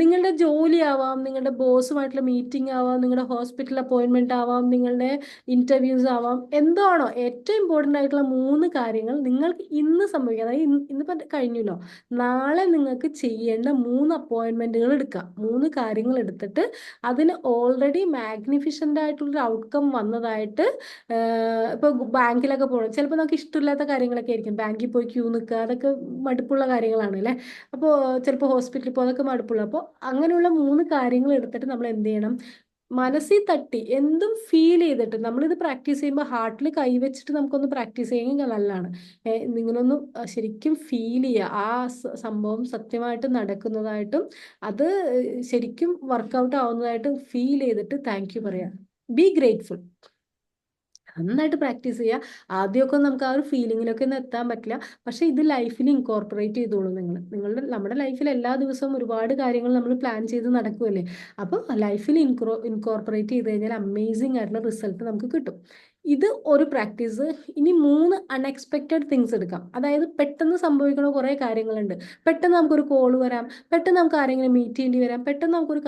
നിങ്ങളുടെ ജോലി ആവാം, നിങ്ങളുടെ ബോസുമായിട്ടുള്ള മീറ്റിംഗ് ആവാം, നിങ്ങളുടെ ഹോസ്പിറ്റൽ അപ്പോയിൻമെന്റ് ആവാം, നിങ്ങളുടെ ഇന്റർവ്യൂസ് ആവാം, എന്താണോ ഏറ്റവും ഇമ്പോർട്ടൻ്റ് ആയിട്ടുള്ള 3 കാര്യങ്ങൾ നിങ്ങൾക്ക് ഇന്ന് സംഭവിക്കുക. അതായത് ഇന്നിപ്പോൾ കഴിഞ്ഞല്ലോ, നാളെ നിങ്ങൾക്ക് ചെയ്യേണ്ട 3 അപ്പോയിൻമെന്റുകൾ എടുക്കുക. 3 കാര്യങ്ങൾ എടുത്തിട്ട് അതിന് ഓൾറെഡി മാഗ്നിഫിഷൻ്റ് ആയിട്ടുള്ളൊരു ഔട്ട്കം വന്നതായിട്ട്, ഇപ്പോൾ ബാങ്കിലൊക്കെ പോകണം, ചിലപ്പോൾ നമുക്ക് ഇഷ്ടമില്ലാത്ത കാര്യങ്ങളൊക്കെ ആയിരിക്കും. ബാങ്കിൽ പോയി ക്യൂ നിൽക്കുക, അതൊക്കെ മടുപ്പുള്ള കാര്യങ്ങളാണ് അല്ലേ. അപ്പോൾ ചിലപ്പോൾ ഹോസ്പിറ്റലിൽ പോകുക, അതൊക്കെ മടുപ്പുള്ള. അപ്പോൾ അങ്ങനെയുള്ള 3 കാര്യങ്ങൾ എടുത്തിട്ട് നമ്മൾ എന്ത് ചെയ്യണം, മനസ്സിൽ തട്ടി എന്തും ഫീൽ ചെയ്തിട്ട് നമ്മളിത് പ്രാക്ടീസ് ചെയ്യുമ്പോൾ ഹാർട്ടിൽ കൈവച്ചിട്ട് നമുക്കൊന്ന് പ്രാക്ടീസ് ചെയ്യുമെങ്കിൽ നല്ലതാണ്. നിങ്ങളൊന്ന് ശരിക്കും ഫീൽ ചെയ്യുക, ആ സംഭവം സത്യമായിട്ട് നടക്കുന്നതായിട്ടും അത് ശരിക്കും വർക്കൗട്ട് ആവുന്നതായിട്ടും ഫീൽ ചെയ്തിട്ട് താങ്ക് യു പറയാം. B grateful. നന്നായിട്ട് പ്രാക്ടീസ് ചെയ്യുക. ആദ്യമൊക്കെ നമുക്ക് ആ ഒരു ഫീലിങ്ങിലൊക്കെ ഒന്നും എത്താൻ പറ്റില്ല. പക്ഷെ ഇത് ലൈഫിൽ ഇൻകോർപ്പറേറ്റ് ചെയ്തോളൂ. നമ്മുടെ ലൈഫിൽ എല്ലാ ദിവസവും ഒരുപാട് കാര്യങ്ങൾ നമ്മൾ പ്ലാൻ ചെയ്ത് നടക്കുമല്ലേ. അപ്പോൾ ലൈഫിൽ ഇൻകോർപ്പറേറ്റ് ചെയ്ത് കഴിഞ്ഞാൽ അമേസിങ് ആയിട്ടുള്ള റിസൾട്ട് നമുക്ക് കിട്ടും. ഇത് ഒരു പ്രാക്ടീസ്. ഇനി 3 അൺഎക്സ്പെക്റ്റഡ് തിങ്സ് എടുക്കാം. അതായത് പെട്ടെന്ന് സംഭവിക്കുന്ന കുറേ കാര്യങ്ങളുണ്ട്. പെട്ടെന്ന് നമുക്കൊരു കോൾ വരാം, പെട്ടെന്ന് നമുക്ക് ആരെങ്കിലും മീറ്റ് ചെയ്യേണ്ടി വരാം, പെട്ടെന്ന് നമുക്കൊരു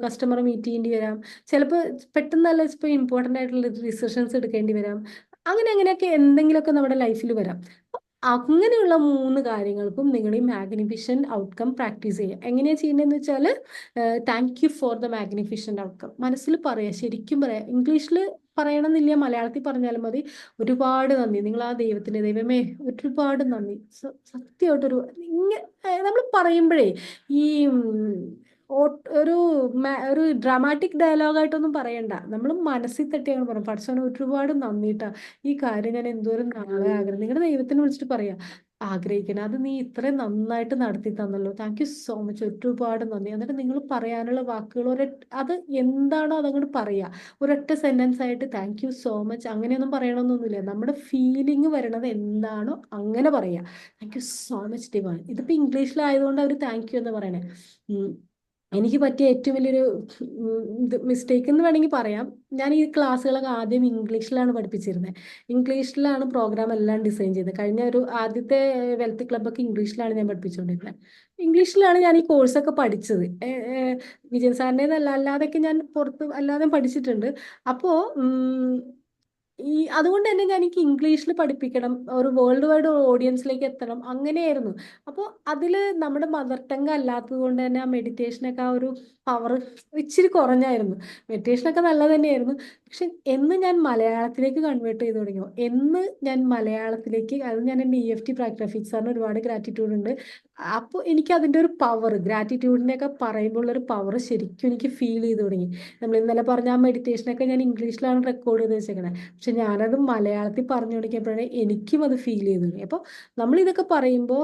കസ്റ്റമറെ മീറ്റ് ചെയ്യേണ്ടി വരാം, ചിലപ്പോൾ പെട്ടെന്നല്ല ഇപ്പോൾ ഇമ്പോർട്ടൻ്റ് ആയിട്ടുള്ള ഡിസിഷൻസ് എടുക്കേണ്ടി വരാം. അങ്ങനെയൊക്കെ എന്തെങ്കിലുമൊക്കെ നമ്മുടെ ലൈഫിൽ വരാം. അങ്ങനെയുള്ള 3 കാര്യങ്ങൾക്കും നിങ്ങൾ ഈ മാഗ്നിഫിഷ്യൻ്റ് ഔട്ട്കം പ്രാക്ടീസ് ചെയ്യുക. എങ്ങനെയാണ് ചെയ്യേണ്ടതെന്ന് വെച്ചാൽ, thank you for the magnificent outcome മനസ്സിൽ പറയുക, ശരിക്കും പറയാം. ഇംഗ്ലീഷിൽ പറയണമെന്നില്ല, മലയാളത്തിൽ പറഞ്ഞാലും മതി. ഒരുപാട് നന്ദി, നിങ്ങൾ ആ ദൈവമേ ഒരുപാട് നന്ദി. സത്യമായിട്ടൊരു നമ്മൾ പറയുമ്പോഴേ ഈ ഒരു ഒരു ഡ്രാമാറ്റിക് ഡയലോഗായിട്ടൊന്നും പറയണ്ട. നമ്മൾ മനസ്സിൽ തട്ടിയാണ് പറയാം, പഠിച്ചവന് ഒരുപാട് നന്ദിട്ടാ, ഈ കാര്യം ഞാൻ എന്തോരം നാളെ ആഗ്രഹം. നിങ്ങളുടെ ദൈവത്തിനെ വിളിച്ചിട്ട് പറയാം, ആഗ്രഹിക്കണം അത് നീ ഇത്രയും നന്നായിട്ട് നടത്തി തന്നല്ലോ, താങ്ക് യു സോ മച്ച്, ഒരുപാട് നന്ദി. എന്നിട്ട് നിങ്ങൾ പറയാനുള്ള വാക്കുകൾ അത് എന്താണോ അതങ്ങോട്ട് പറയുക. ഒരൊറ്റ സെന്റൻസ് ആയിട്ട് താങ്ക് യു സോ മച്ച് അങ്ങനെയൊന്നും പറയണമെന്നൊന്നുമില്ല. നമ്മുടെ ഫീലിംഗ് വരണത് എന്താണോ അങ്ങനെ പറയാ. Thank you so much divine. ഇതിപ്പോ ഇംഗ്ലീഷിലായതുകൊണ്ട് അവർ താങ്ക് യു എന്ന് പറയണേ. എനിക്ക് പറ്റിയ ഏറ്റവും വലിയൊരു മിസ്റ്റേക്ക് എന്ന് വേണമെങ്കിൽ പറയാം. ഞാൻ ഈ ക്ലാസ്സുകളൊക്കെ ആദ്യം ഇംഗ്ലീഷിലാണ് പഠിപ്പിച്ചിരുന്നത്. ഇംഗ്ലീഷിലാണ് പ്രോഗ്രാം എല്ലാം ഡിസൈൻ ചെയ്തത്. കഴിഞ്ഞ ഒരു ആദ്യത്തെ വെൽത്ത് ക്ലബ്ബൊക്കെ ഇംഗ്ലീഷിലാണ് ഞാൻ പഠിപ്പിച്ചുകൊണ്ടിരുന്നത്. ഇംഗ്ലീഷിലാണ് ഞാൻ ഈ കോഴ്സൊക്കെ പഠിച്ചത്. വിജയൻ സാറിൻ്റെതല്ല, അല്ലാതെയൊക്കെ ഞാൻ പുറത്ത് അല്ലാതെ പഠിച്ചിട്ടുണ്ട്. അപ്പോൾ അതുകൊണ്ട് തന്നെ എനിക്ക് ഇംഗ്ലീഷിൽ പഠിപ്പിക്കണം, ഒരു വേൾഡ് വൈഡ് ഓഡിയൻസിലേക്ക് എത്തണം, അങ്ങനെയായിരുന്നു. അപ്പോൾ അതിൽ നമ്മുടെ മദർ ടങ് അല്ലാത്തത് കൊണ്ട് തന്നെ ആ മെഡിറ്റേഷനൊക്കെ ആ ഒരു പവർ ഇച്ചിരി കുറഞ്ഞായിരുന്നു. മെഡിറ്റേഷനൊക്കെ നല്ലത് തന്നെയായിരുന്നു. പക്ഷെ എന്ന് ഞാൻ മലയാളത്തിലേക്ക് കൺവേർട്ട് ചെയ്ത് തുടങ്ങിയോ, എന്ന് ഞാൻ മലയാളത്തിലേക്ക്, അത് ഞാൻ എൻ്റെ EFT റഫീഖ് സാറിന് ഒരുപാട് ഗ്രാറ്റിറ്റ്യൂഡ് ഉണ്ട്. അപ്പോൾ എനിക്ക് അതിൻ്റെ ഒരു പവർ, ഗ്രാറ്റിറ്റ്യൂഡിനെയൊക്കെ പറയുമ്പോൾ ഒരു പവർ ശരിക്കും എനിക്ക് ഫീൽ ചെയ്ത് തുടങ്ങി. നമ്മൾ ഇന്നലെ പറഞ്ഞ ആ മെഡിറ്റേഷനൊക്കെ ഞാൻ ഇംഗ്ലീഷിലാണ് റെക്കോർഡ് ചെയ്ത് വെച്ചേക്കണത്. പക്ഷെ ഞാനത് മലയാളത്തിൽ പറഞ്ഞു തുടങ്ങിയപ്പോഴേ എനിക്കും അത് ഫീൽ ചെയ്തു തുടങ്ങി. അപ്പോൾ നമ്മൾ ഇതൊക്കെ പറയുമ്പോൾ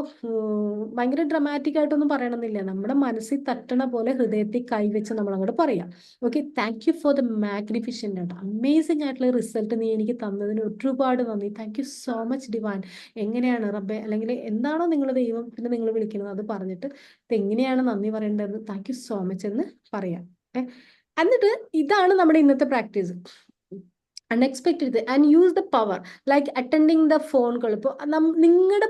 ഭയങ്കര ഡ്രമാറ്റിക് ആയിട്ടൊന്നും പറയണമെന്നില്ല. നമ്മുടെ മനസ്സിൽ തട്ടണ പോലെ ഹൃദയത്തിൽ കൈവച്ച് നമ്മൾ അങ്ങോട്ട് പറയാം. Okay, thank you for the magnificent ആയിട്ട് അമേസിംഗ് ആയിട്ടുള്ള റിസൾട്ട് നീ എനിക്ക് തന്നതിന് ഒരുപാട് നന്ദി. Thank you so much divine. എങ്ങനെയാണ് റബ്ബെ, അല്ലെങ്കിൽ എന്താണോ നിങ്ങളുടെ ദൈവത്തിന് നിങ്ങൾ വിളിക്കുന്നത് അത് പറഞ്ഞിട്ട് എങ്ങനെയാണ് നന്ദി പറയേണ്ടത്, താങ്ക് യു സോ മച്ച് എന്ന് പറയാം. എന്നിട്ട് ഇതാണ് നമ്മുടെ ഇന്നത്തെ practice. Unexpected and use the power like attending the phone call. ഇപ്പോൾ നിങ്ങളുടെ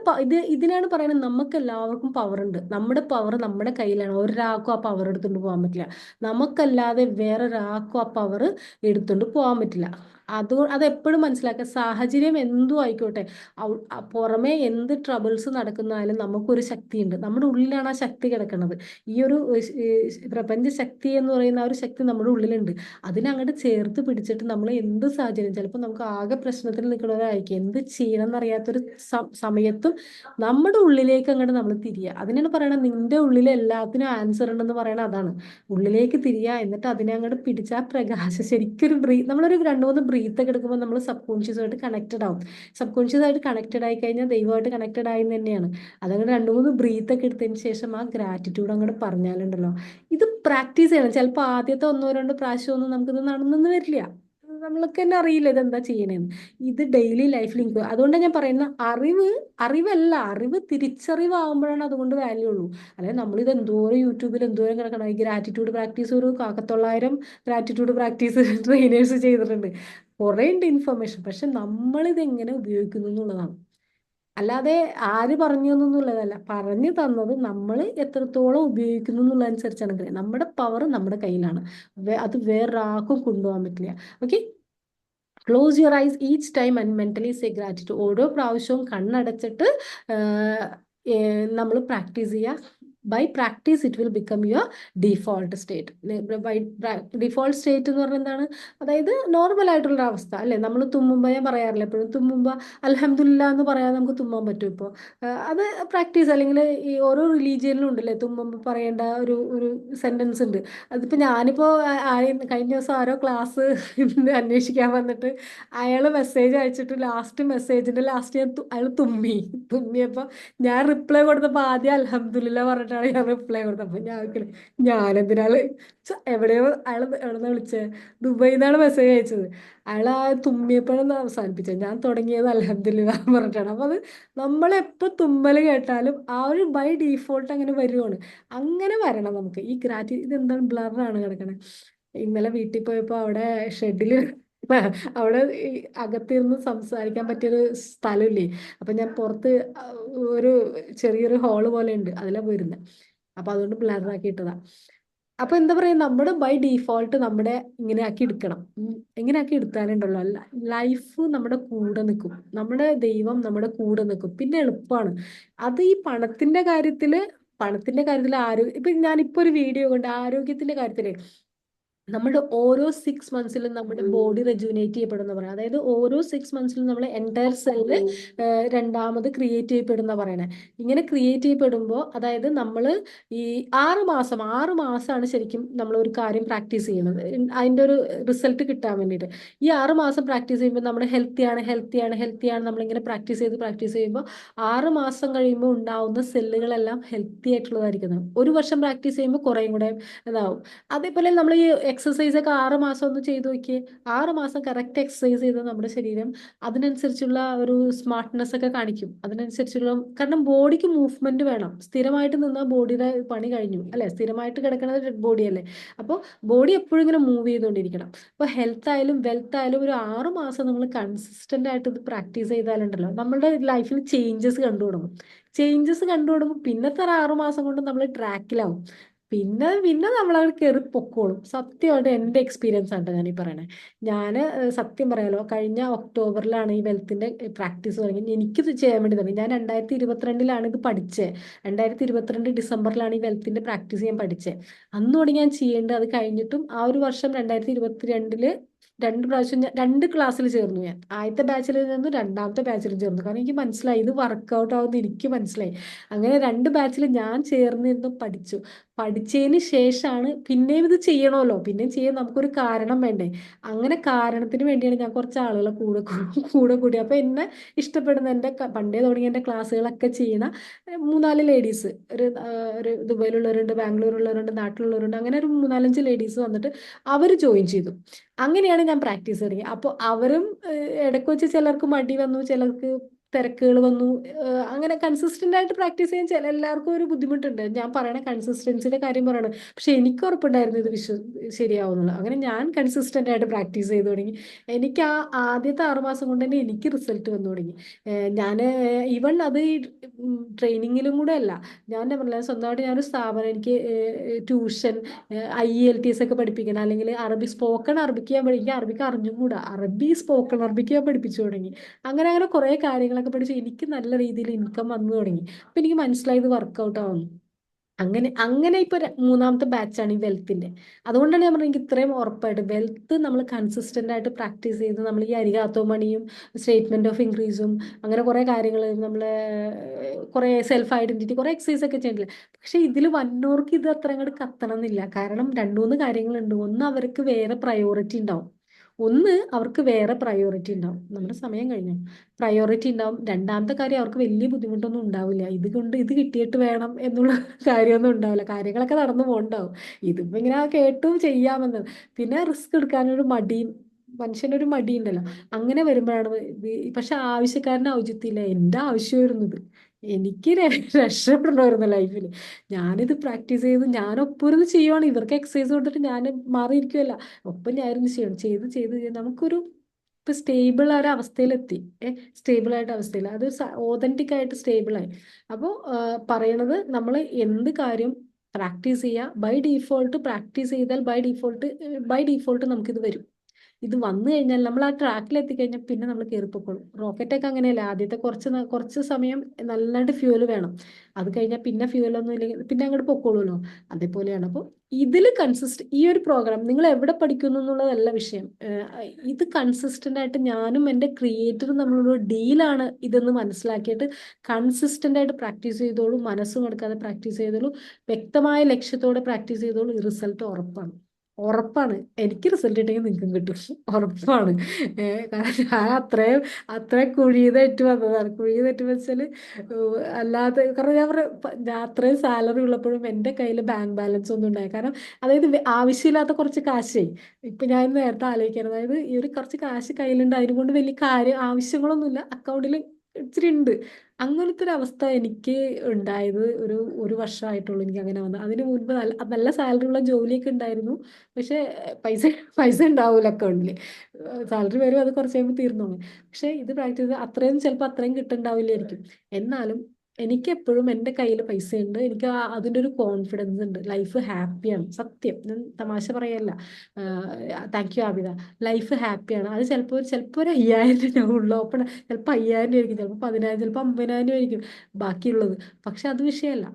ഇതിനാണ് പറയുന്നത്, നമുക്ക് എല്ലാവർക്കും പവർ ഉണ്ട്. നമ്മുടെ പവർ നമ്മുടെ കയ്യിലാണ്. ഒരാൾക്കും ആ പവർ എടുത്തുകൊണ്ട് പോകാൻ പറ്റില്ല. നമുക്കല്ലാതെ വേറൊരാൾക്കും ആ പവർ എടുത്തുകൊണ്ട് പോകാൻ പറ്റില്ല. അത് എപ്പോഴും മനസ്സിലാക്കുക. സാഹചര്യം എന്തും ആയിക്കോട്ടെ, പുറമെ എന്ത് ട്രബിൾസ് നടക്കുന്നാലും നമുക്കൊരു ശക്തിയുണ്ട്. നമ്മുടെ ഉള്ളിലാണ് ആ ശക്തി കിടക്കുന്നത്. ഈ ഒരു പ്രപഞ്ച ശക്തി എന്ന് പറയുന്ന ആ ഒരു ശക്തി നമ്മുടെ ഉള്ളിലുണ്ട്. അതിനങ്ങോട്ട് ചേർത്ത് പിടിച്ചിട്ട് നമ്മൾ എന്ത് സാഹചര്യം, ചിലപ്പോൾ നമുക്ക് ആകെ പ്രശ്നത്തിൽ നിൽക്കുന്നവരായിരിക്കും, എന്ത് ചെയ്യണം എന്നറിയാത്തൊരു സമയത്തും നമ്മുടെ ഉള്ളിലേക്ക് അങ്ങോട്ട് നമ്മൾ തിരിയുക. അതിനാണ് പറയണത്, നിന്റെ ഉള്ളിൽ എല്ലാത്തിനും ആൻസർ ഉണ്ടെന്ന് പറയണത് അതാണ്. ഉള്ളിലേക്ക് തിരിയുക, എന്നിട്ട് അതിനെ അങ്ങോട്ട് പിടിച്ച ആ പ്രകാശം ശരിക്കൊരു നമ്മളൊരു 2-3 ബ്രീത്തൊക്കെ എടുക്കുമ്പോൾ നമ്മൾ സബ് കോൺഷ്യസ് ആയിട്ട് കണക്റ്റഡ് ആവും. സബ് കോൺഷ്യസ് ആയിട്ട് കണക്റ്റഡ് ആയി കഴിഞ്ഞാൽ ദൈവമായിട്ട് കണക്റ്റഡ് ആയി തന്നെയാണ്. അതങ്ങോട്ട് 2-3 ബ്രീത്തൊക്കെ എടുത്തതിന് ശേഷം ആ ഗ്രാറ്റിറ്റ്യൂഡ് അങ്ങോട്ട് പറഞ്ഞാലുണ്ടല്ലോ, ഇത് പ്രാക്ടീസ് ചെയ്യണം. ചിലപ്പോൾ ആദ്യത്തെ 1-2 പ്രാവശ്യമൊന്നും നമുക്കിത് നടന്നെന്ന് വരില്ല. നമ്മൾക്ക് തന്നെ അറിയില്ല ഇതെന്താ ചെയ്യണേന്ന്. ഇത് ഡെയിലി ലൈഫിൽ അതുകൊണ്ടാണ് ഞാൻ പറയുന്ന, അറിവ് തിരിച്ചറിവാകുമ്പോഴാണ് അതുകൊണ്ട് വാല്യൂ ഉള്ളൂ. അതായത് നമ്മളിത് എന്തോരം യൂട്യൂബിൽ എന്തോരം കിടക്കണം. ഈ ഗ്രാറ്റിറ്റ്യൂഡ് പ്രാക്ടീസ് ഒരു 900 ഗ്രാറ്റിറ്റ്യൂഡ് പ്രാക്ടീസ് ട്രെയിനേഴ്സ് ചെയ്തിട്ടുണ്ട്. കുറേ ഉണ്ട് ഇൻഫർമേഷൻ. പക്ഷെ നമ്മളിത് എങ്ങനെ ഉപയോഗിക്കുന്നു എന്നുള്ളതാണ്. അല്ലാതെ ആര് പറഞ്ഞു എന്നൊന്നുള്ളതല്ല, പറഞ്ഞു തന്നത് നമ്മൾ എത്രത്തോളം ഉപയോഗിക്കുന്നു എന്നുള്ളതനുസരിച്ചാണ്. നമ്മുടെ പവർ നമ്മുടെ കയ്യിലാണ്. അത് വേറൊരാൾക്കും കൊണ്ടുപോകാൻ പറ്റില്ല. Okay, close your eyes each time and mentally say gratitude. ഓരോ പ്രാവശ്യവും കണ്ണടച്ചിട്ട് നമ്മൾ പ്രാക്ടീസ് ചെയ്യുക. By practice it will become your default state. By default state എന്ന് പറഞ്ഞാൽ എന്താണ്? അതായത് നോർമൽ ആയിട്ടുള്ള അവസ്ഥ അല്ലേ. നമ്മൾ തുമ്മുമ്പോൾ, ഞാൻ പറയാറില്ല എപ്പോഴും, തുമ്മുമ്പോൾ അൽഹംദുലില്ലാ എന്ന് പറയാതെ നമുക്ക് തുമ്മാൻ പറ്റും. ഇപ്പോൾ അത് പ്രാക്ടീസ്, അല്ലെങ്കിൽ ഈ ഓരോ റിലീജിയനിലും ഉണ്ടല്ലേ തുമ്മുമ്പോൾ പറയേണ്ട ഒരു ഒരു സെന്റൻസ് ഉണ്ട്. അതിപ്പോൾ ഞാനിപ്പോൾ കഴിഞ്ഞ ദിവസം ആരോ ക്ലാസ് അന്വേഷിക്കാൻ വന്നിട്ട് അയാൾ മെസ്സേജ് അയച്ചിട്ട് മെസ്സേജിന്റെ ലാസ്റ്റ് അയാൾ തുമ്മിയപ്പോൾ ഞാൻ റിപ്ലൈ കൊടുത്തപ്പോൾ ആദ്യം അൽഹംദുലില്ലാ പറഞ്ഞിട്ടാണ് ഞാൻ റിപ്ലൈ കൊടുത്തത്. അപ്പോൾ ഞാനെന്തിനാള് എവിടെയോ അയാൾ എവിടെ വിളിച്ചത്, ദുബൈയിൽ നിന്നാണ് മെസ്സേജ് അയച്ചത്. അയാൾ ആ തുമ്മിയപ്പോഴൊന്ന് അവസാനിപ്പിച്ചത്. ഞാൻ തുടങ്ങിയത് അൽഹംദുലില്ലാ പറഞ്ഞിട്ടാണ്. അപ്പോൾ അത് നമ്മളെപ്പോൾ തുമ്മൽ കേട്ടാലും ആ ഒരു ബൈ ഡീഫോൾട്ട് അങ്ങനെ വരുവാണ്. അങ്ങനെ വരണം നമുക്ക്. ഈ ഇതെന്താണ് ബ്ലറാണ് കിടക്കണത്. ഇന്നലെ വീട്ടിൽ പോയപ്പോൾ അവിടെ ഷെഡിൽ അവിടെ ഈ അകത്തിരുന്ന് സംസാരിക്കാൻ പറ്റിയൊരു സ്ഥലമില്ലേ. അപ്പൊ ഞാൻ പുറത്ത് ഒരു ചെറിയൊരു ഹാള് പോലെ ഉണ്ട്, അതിലാ പോയിരുന്നത്. അപ്പൊ അതുകൊണ്ട് ബ്ലർ ആക്കിയിട്ടതാ. അപ്പൊ എന്താ പറയാ, നമ്മുടെ ബൈ ഡീഫോൾട്ട് നമ്മുടെ ഇങ്ങനെ ആക്കി എടുക്കണം. എങ്ങനെ ആക്കി എടുത്താലുണ്ടല്ലോ ലൈഫ് നമ്മുടെ കൂടെ നിൽക്കും, നമ്മുടെ ദൈവം നമ്മുടെ കൂടെ നിൽക്കും, പിന്നെ എളുപ്പമാണ്. അത് ഈ പണത്തിന്റെ കാര്യത്തില് ആരോഗ്യം, ഇപ്പൊ ഞാനിപ്പോ ഒരു വീഡിയോ കൊണ്ട് ആരോഗ്യത്തിന്റെ കാര്യത്തില് നമ്മുടെ ഓരോ 6 മന്ത്സിലും നമ്മുടെ ബോഡി റെജുവിനേറ്റ് ചെയ്യപ്പെടുന്ന പറയാം. അതായത് ഓരോ 6 മന്ത്സിലും നമ്മളെ എൻറ്റയർ സെല്ല് രണ്ടാമത് ക്രിയേറ്റ് ചെയ്യപ്പെടുന്ന പറയണേ. ഇങ്ങനെ ക്രിയേറ്റ് ചെയ്യപ്പെടുമ്പോൾ അതായത് നമ്മൾ ഈ 6 മാസമാണ് ശരിക്കും നമ്മൾ ഒരു കാര്യം പ്രാക്ടീസ് ചെയ്യുന്നത്, അതിൻ്റെ ഒരു റിസൾട്ട് കിട്ടാൻ വേണ്ടിയിട്ട്. ഈ 6 മാസം പ്രാക്ടീസ് ചെയ്യുമ്പോൾ നമ്മൾ ഹെൽത്തിയാണ് നമ്മളിങ്ങനെ പ്രാക്ടീസ് ചെയ്യുമ്പോൾ 6 മാസം കഴിയുമ്പോൾ ഉണ്ടാവുന്ന സെല്ലുകളെല്ലാം ഹെൽത്തി ആയിട്ടുള്ളതായിരിക്കുന്നത്. ഒരു വർഷം പ്രാക്ടീസ് ചെയ്യുമ്പോൾ കുറേയും കൂടെ ഇതാവും. അതേപോലെ നമ്മൾ ഈ എക്സസൈസ് ഒക്കെ 6 മാസം ഒന്ന് ചെയ്ത് നോക്കിയേ. 6 മാസം കറക്റ്റ് എക്സസൈസ് ചെയ്ത് നമ്മുടെ ശരീരം അതിനനുസരിച്ചുള്ള ഒരു സ്മാർട്ട്നെസ് ഒക്കെ കാണിക്കും. അതിനനുസരിച്ചുള്ള, കാരണം ബോഡിക്ക് മൂവ്മെന്റ് വേണം. സ്ഥിരമായിട്ട് നിന്നാൽ ബോഡിയുടെ പണി കഴിഞ്ഞു അല്ലെ. സ്ഥിരമായിട്ട് കിടക്കുന്നത് ഡെഡ് ബോഡി അല്ലേ. അപ്പോൾ ബോഡി എപ്പോഴും ഇങ്ങനെ മൂവ് ചെയ്തുകൊണ്ടിരിക്കണം. അപ്പോൾ ഹെൽത്ത് ആയാലും വെൽത്ത് ആയാലും ഒരു 6 മാസം നമ്മൾ കൺസിസ്റ്റന്റ് ആയിട്ട് ഇത് പ്രാക്ടീസ് ചെയ്താലുണ്ടല്ലോ നമ്മുടെ ലൈഫിൽ ചേഞ്ചസ് കണ്ടു തുടങ്ങും. പിന്നത്തെ ഒരു 6 മാസം കൊണ്ട് നമ്മൾ ട്രാക്കിലാവും. പിന്നെ പിന്നെ നമ്മളവിടെ കയറി പൊക്കോളും. സത്യമായിട്ട് എൻ്റെ എക്സ്പീരിയൻസ് ആണ് ഞാൻ ഈ പറയണേ. ഞാൻ സത്യം പറയാലോ, കഴിഞ്ഞ ഒക്ടോബറിലാണ് ഈ വെൽത്തിന്റെ പ്രാക്ടീസ് തുടങ്ങി. എനിക്കിത് ചെയ്യാൻ വേണ്ടി തുടങ്ങി. ഞാൻ 2022-ലാണ് ഇത് പഠിച്ചത്. 2022 ഡിസംബറിലാണ് ഈ വെൽത്തിന്റെ പ്രാക്ടീസ് ഞാൻ പഠിച്ചത്. അന്ന് തുടങ്ങി ഞാൻ ചെയ്യേണ്ടത്. അത് കഴിഞ്ഞിട്ടും ആ ഒരു വർഷം 2022-ല് 2 പ്രാവശ്യം ഞാൻ 2 ക്ലാസ്സിൽ ചേർന്നു. ഞാൻ ആദ്യത്തെ ബാച്ചിൽ ചേർന്നു, രണ്ടാമത്തെ ബാച്ചിൽ ചേർന്നു. കാരണം എനിക്ക് മനസ്സിലായി ഇത് വർക്കൗട്ട് ആവുമെന്ന് എനിക്ക് മനസ്സിലായി. അങ്ങനെ 2 ബാച്ചിൽ ഞാൻ ചേർന്നിരുന്നു, പഠിച്ചതിന് ശേഷമാണ് പിന്നെയും ഇത് ചെയ്യണമല്ലോ, പിന്നെയും ചെയ്യാൻ നമുക്കൊരു കാരണം വേണ്ടേ. അങ്ങനെ കാരണത്തിന് വേണ്ടിയാണ് ഞാൻ കുറച്ച് ആളുകളെ കൂടെ കൂടി. അപ്പൊ എന്നെ ഇഷ്ടപ്പെടുന്ന, എൻ്റെ പണ്ടേ തുടങ്ങി എൻ്റെ ക്ലാസ്സുകളൊക്കെ ചെയ്യുന്ന 3-4 ലേഡീസ്, ഒരു ദുബൈയിലുള്ളവരുണ്ട്, ബാംഗ്ലൂരുള്ളവരുണ്ട്, നാട്ടിലുള്ളവരുണ്ട്, അങ്ങനെ ഒരു 3-4-5 ലേഡീസ് വന്നിട്ട് അവർ ജോയിൻ ചെയ്തു. അങ്ങനെയാണ് ഞാൻ പ്രാക്ടീസ് തുടങ്ങി. അപ്പോൾ അവരും ഇടയ്ക്ക് വെച്ച് ചിലർക്ക് മടി വന്നു, ചിലർക്ക് തിരക്കുകൾ വന്നു. അങ്ങനെ കൺസിസ്റ്റന്റ് ആയിട്ട് പ്രാക്ടീസ് ചെയ്യാൻ എല്ലാവർക്കും ഒരു ബുദ്ധിമുട്ടുണ്ട്. ഞാൻ പറയണ കൺസിസ്റ്റൻസിന്റെ കാര്യം പറയണത്. പക്ഷെ എനിക്ക് ഉറപ്പുണ്ടായിരുന്നു ഇത് ശരിയാവുന്നുള്ളൂ. അങ്ങനെ ഞാൻ കൺസിസ്റ്റന്റ് ആയിട്ട് പ്രാക്ടീസ് ചെയ്തു തുടങ്ങി. എനിക്ക് ആ ആദ്യത്തെ 6 മാസം കൊണ്ട് തന്നെ എനിക്ക് റിസൾട്ട് വന്നു തുടങ്ങി. ഞാൻ ഈവൺ അത് ട്രെയിനിങ്ങിലും കൂടെ അല്ല, ഞാൻ പറഞ്ഞില്ല, സ്വന്തമായിട്ട് ഞാനൊരു സ്ഥാപനം, എനിക്ക് ട്യൂഷൻ, IELTS ഒക്കെ പഠിപ്പിക്കണം, അല്ലെങ്കിൽ സ്പോക്കൺ അറബിക്ക് ഞാൻ പഠിക്കുക. അറബിക്ക് അറിഞ്ഞുകൂടാ, സ്പോക്കൺ അറബിക്ക് ഞാൻ പഠിപ്പിച്ചു തുടങ്ങി. അങ്ങനെ അങ്ങനെ കുറേ കാര്യങ്ങളൊക്കെ പഠിച്ച് എനിക്ക് നല്ല രീതിയിൽ ഇൻകം വന്നു തുടങ്ങി. അപ്പൊ എനിക്ക് മനസ്സിലായത് വർക്കൗട്ട് ആവുന്നു. അങ്ങനെ അങ്ങനെ ഇപ്പൊ മൂന്നാമത്തെ ബാച്ചാണ് ഈ വെൽത്തിന്റെ. അതുകൊണ്ടാണ് ഞാൻ പറഞ്ഞത് എനിക്ക് ഇത്രയും ഉറപ്പായിട്ട് വെൽത്ത് നമ്മൾ കൺസിസ്റ്റന്റ് ആയിട്ട് പ്രാക്ടീസ് ചെയ്ത് നമ്മൾ ഈ അരികാത്തോ മണിയും സ്റ്റേറ്റ്മെന്റ് ഓഫ് ഇൻക്രീസും അങ്ങനെ കുറെ കാര്യങ്ങൾ, നമ്മളെ കുറെ സെൽഫ് ഐഡന്റിറ്റി, കുറെ എക്സസൈസ് ഒക്കെ ചെയ്യണ്ടില്ല. പക്ഷെ ഇതിൽ വന്നോർക്ക് ഇത് അത്ര അങ്ങോട്ട് കത്തണം എന്നില്ല. കാരണം 2-3 കാര്യങ്ങളുണ്ട്. ഒന്ന് അവർക്ക് വേറെ പ്രയോറിറ്റി ഉണ്ടാവും. നമ്മുടെ സമയം കഴിഞ്ഞു. പ്രയോറിറ്റി ഉണ്ടാവും. രണ്ടാമത്തെ കാര്യം, അവർക്ക് വലിയ ബുദ്ധിമുട്ടൊന്നും ഉണ്ടാവില്ല. ഇത് കിട്ടിയിട്ട് വേണം എന്നുള്ള കാര്യമൊന്നും ഉണ്ടാവില്ല. കാര്യങ്ങളൊക്കെ നടന്നു പോകണ്ടാവും. ഇതിപ്പോ ഇങ്ങനെ കേട്ടും ചെയ്യാമെന്നത്. പിന്നെ റിസ്ക് എടുക്കാനൊരു മടിയും, മനുഷ്യനൊരു മടിയുണ്ടല്ലോ. അങ്ങനെ വരുമ്പോഴാണ് പക്ഷെ ആവശ്യക്കാരന് ഔചിത്യമില്ല. എൻ്റെ ആവശ്യമായിരുന്നു ഇത്. എനിക്ക് രക്ഷപ്പെടണമായിരുന്നു ലൈഫിൽ. ഞാനിത് പ്രാക്ടീസ് ചെയ്ത് ഞാനൊപ്പം ഇരുന്ന് ചെയ്യുവാണ്. ഇവർക്ക് എക്സസൈസ് കൊടുത്തിട്ട് ഞാൻ മാറിയിരിക്കുമല്ല, ഒപ്പം ഞാനിരുന്ന് ചെയ്യണം. ചെയ്ത് നമുക്കൊരു ഇപ്പൊ സ്റ്റേബിൾ ആ ഒരു അവസ്ഥയിലെത്തി. സ്റ്റേബിൾ ആയിട്ട് അവസ്ഥയിൽ അത് ഓതന്റിക് ആയിട്ട് സ്റ്റേബിളായി. അപ്പോൾ പറയണത്, നമ്മൾ എന്ത് കാര്യം പ്രാക്ടീസ് ചെയ്യുക, ബൈ ഡിഫോൾട്ട് നമുക്കിത് വരും. ഇത് വന്നു കഴിഞ്ഞാൽ നമ്മൾ ആ ട്രാക്കിൽ എത്തിക്കഴിഞ്ഞാൽ പിന്നെ നമ്മൾ കയറിപ്പോക്കോളും. റോക്കറ്റൊക്കെ അങ്ങനെയല്ല, ആദ്യത്തെ കുറച്ച് സമയം നന്നായിട്ട് ഫ്യൂവൽ വേണം. അത് കഴിഞ്ഞാൽ പിന്നെ ഫ്യൂവലൊന്നും ഇല്ലെങ്കിൽ പിന്നെ അങ്ങോട്ട് പൊക്കോളൂല്ലോ. അതേപോലെയാണ്. അപ്പോൾ ഈ ഒരു പ്രോഗ്രാം നിങ്ങൾ എവിടെ പഠിക്കുന്നു എന്നുള്ളതല്ല വിഷയം. ഇത് കൺസിസ്റ്റന്റ് ആയിട്ട് ഞാനും എൻ്റെ ക്രിയേറ്ററും തമ്മിലുള്ള ഡീലാണ് ഇതെന്ന് മനസ്സിലാക്കിയിട്ട് കൺസിസ്റ്റന്റ് ആയിട്ട് പ്രാക്ടീസ് ചെയ്തോളൂ. മനസ്സും എടുക്കാതെ പ്രാക്ടീസ് ചെയ്തോളൂ. വ്യക്തമായ ലക്ഷ്യത്തോടെ പ്രാക്ടീസ് ചെയ്തോളൂ. ഈ റിസൾട്ട് ഉറപ്പാണ്. ഉറപ്പാണ്. എനിക്ക് റിസൾട്ട് കിട്ടിയെങ്കിൽ നിങ്ങൾക്കും കിട്ടും. ഉറപ്പാണ്. കാരണം ഞാൻ അത്രയും കുഴിതെറ്റ് വന്നതാണ്. കുഴിതെറ്റ് വെച്ചാൽ അല്ലാതെ, കാരണം ഞാൻ അത്രയും സാലറി ഉള്ളപ്പോഴും എൻ്റെ കയ്യിൽ ബാങ്ക് ബാലൻസ് ഒന്നും ഉണ്ടായി. കാരണം അതായത് ആവശ്യമില്ലാത്ത കുറച്ച് കാശേ, ഇപ്പൊ ഞാൻ നേരത്തെ ആലോചിക്കാൻ, അതായത് ഈ ഒരു കുറച്ച് കാശ് കയ്യിലുണ്ട്, അതിനെ കൊണ്ട് വലിയ ആവശ്യങ്ങളൊന്നുമില്ല. അക്കൗണ്ടിൽ ഇച്ചിരി ഉണ്ട്. അങ്ങനത്തെ ഒരു അവസ്ഥ എനിക്ക് ഉണ്ടായത് ഒരു വർഷമായിട്ടുള്ളൂ എനിക്ക് അങ്ങനെ വന്നത്. അതിന് മുൻപ് നല്ല നല്ല സാലറി ഉള്ള ജോലിയൊക്കെ ഉണ്ടായിരുന്നു. പക്ഷെ പൈസ പൈസ ഉണ്ടാവൂല അക്കൗണ്ടിൽ. സാലറി വരും, അത് കുറച്ച് കഴിയുമ്പോൾ തീർന്നോളും. പക്ഷെ ഇത് പ്രാക്ടീസ് ചെയ്ത് അത്രയും ചിലപ്പോൾ അത്രയും കിട്ടുന്നുണ്ടാവില്ലായിരിക്കും. എന്നാലും എനിക്ക് എപ്പോഴും എൻ്റെ കയ്യിൽ പൈസ ഉണ്ട്. എനിക്ക് അതിൻ്റെ ഒരു കോൺഫിഡൻസ് ഉണ്ട്. ലൈഫ് ഹാപ്പിയാണ്, സത്യം, ഞാൻ തമാശ പറയല്ല. Thank you Abida. ലൈഫ് ഹാപ്പിയാണ്. അത് ചിലപ്പോൾ ഒരു 5000 രൂപ ഉള്ളു, ഓപ്പൺ ചിലപ്പോൾ 5000 രൂപ ആയിരിക്കും, ചിലപ്പോൾ 10,000, ചിലപ്പോൾ 50,000 ആയിരിക്കും ബാക്കിയുള്ളത്. പക്ഷെ അത് വിഷയമല്ല.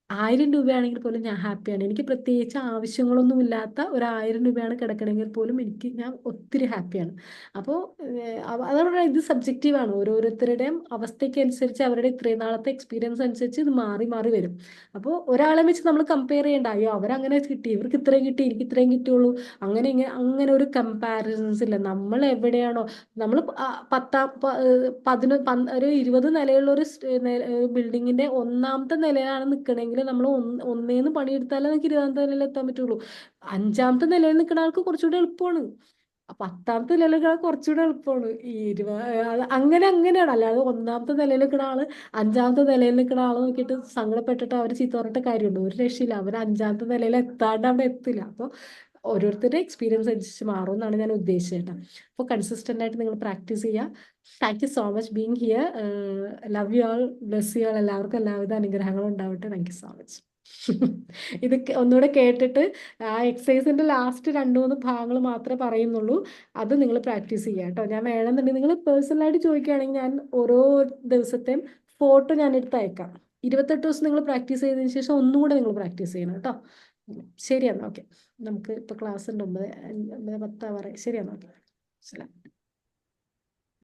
1000 രൂപയാണെങ്കിൽ പോലും ഞാൻ ഹാപ്പിയാണ്. എനിക്ക് പ്രത്യേകിച്ച് ആവശ്യങ്ങളൊന്നും ഇല്ലാത്ത ഒരു 1000 രൂപയാണ് കിടക്കണമെങ്കിൽ പോലും ഞാൻ ഒത്തിരി ഹാപ്പിയാണ്. അപ്പോൾ അതാണ് പറയുന്നത്, ഇത് സബ്ജക്റ്റീവാണ്. ഓരോരുത്തരുടെയും അവസ്ഥയ്ക്ക് അനുസരിച്ച് അവരുടെ ഇത്രയും നാളത്തെ എക്സ്പീരിയൻസ് അനുസരിച്ച് ഇത് മാറി മാറി വരും. അപ്പോൾ ഒരാളെ വെച്ച് നമ്മൾ കമ്പയർ ചെയ്യണ്ട, അയ്യോ അവരങ്ങനെ കിട്ടി, ഇവർക്ക് ഇത്രയും കിട്ടി, എനിക്ക് ഇത്രയും കിട്ടിയുള്ളൂ, അങ്ങനെ ഒരു കമ്പാരിസൺസ് ഇല്ല. നമ്മൾ എവിടെയാണോ, നമ്മൾ ഒരു 20 നിലയുള്ള ഒരു ബിൽഡിങ്ങിന്റെ 1ാമത്തെ നിലയിലാണ് നിൽക്കണമെങ്കിൽ നമ്മൾ ഒന്നേന്ന് പണിയെടുത്താലേ നമുക്ക് 20ാമത്തെ നിലയിൽ എത്താൻ പറ്റുള്ളൂ. 5ാമത്തെ നിലയിൽ നിൽക്കുന്ന ആൾക്ക് കുറച്ചുകൂടെ എളുപ്പമാണ്. 10ാമത്തെ നിലയിൽ കുറച്ചുകൂടെ എളുപ്പമാണ്. അങ്ങനെയാണ്. അല്ലാതെ 1ാമത്തെ നിലയിൽ നിൽക്കുന്ന ആള് 5ാമത്തെ നിലയിൽ നിൽക്കുന്ന ആള് നോക്കിയിട്ട് സങ്കടപ്പെട്ടിട്ട് അവർ ചീത്ത പറഞ്ഞിട്ട് കാര്യമുണ്ട്? ഒരു രക്ഷയില്ല. അവർ 5ാമത്തെ നിലയിൽ എത്താണ്ട് അവിടെ എത്തില്ല. അപ്പോൾ ഓരോരുത്തരുടെ എക്സ്പീരിയൻസ് അനുസരിച്ച് മാറും എന്നാണ് ഞാൻ ഉദ്ദേശിച്ചത് കേട്ടോ. അപ്പോൾ കൺസിസ്റ്റന്റ് ആയിട്ട് നിങ്ങൾ പ്രാക്ടീസ് ചെയ്യുക. Thank you so much being here. Love you all, bless you all. എല്ലാവർക്കും എല്ലാവിധ അനുഗ്രഹങ്ങളും ഉണ്ടാവട്ടെ. Thank you so much. ഇത് ഒന്നുകൂടെ കേട്ടിട്ട് ആ എക്സസൈസിന്റെ ലാസ്റ്റ് 2-3 ഭാഗങ്ങൾ മാത്രമേ പറയുന്നുള്ളൂ. അത് നിങ്ങൾ പ്രാക്ടീസ് ചെയ്യുക കേട്ടോ. ഞാൻ വേണമെന്നുണ്ടെങ്കിൽ നിങ്ങൾ പേഴ്സണലായിട്ട് ചോദിക്കുകയാണെങ്കിൽ ഞാൻ ഓരോ ദിവസത്തെയും ഫോട്ടോ ഞാൻ എടുത്ത് അയക്കാം. 28 ദിവസം നിങ്ങൾ പ്രാക്ടീസ് ചെയ്തതിന് ശേഷം ഒന്നുകൂടെ നിങ്ങൾ പ്രാക്ടീസ് ചെയ്യണം കേട്ടോ. ശരിയെന്നാ, ഓക്കെ. നമുക്ക് ഇപ്പോൾ ക്ലാസ് ഉണ്ട്, 9:10 ശരിയെന്നാ, ഓക്കെ.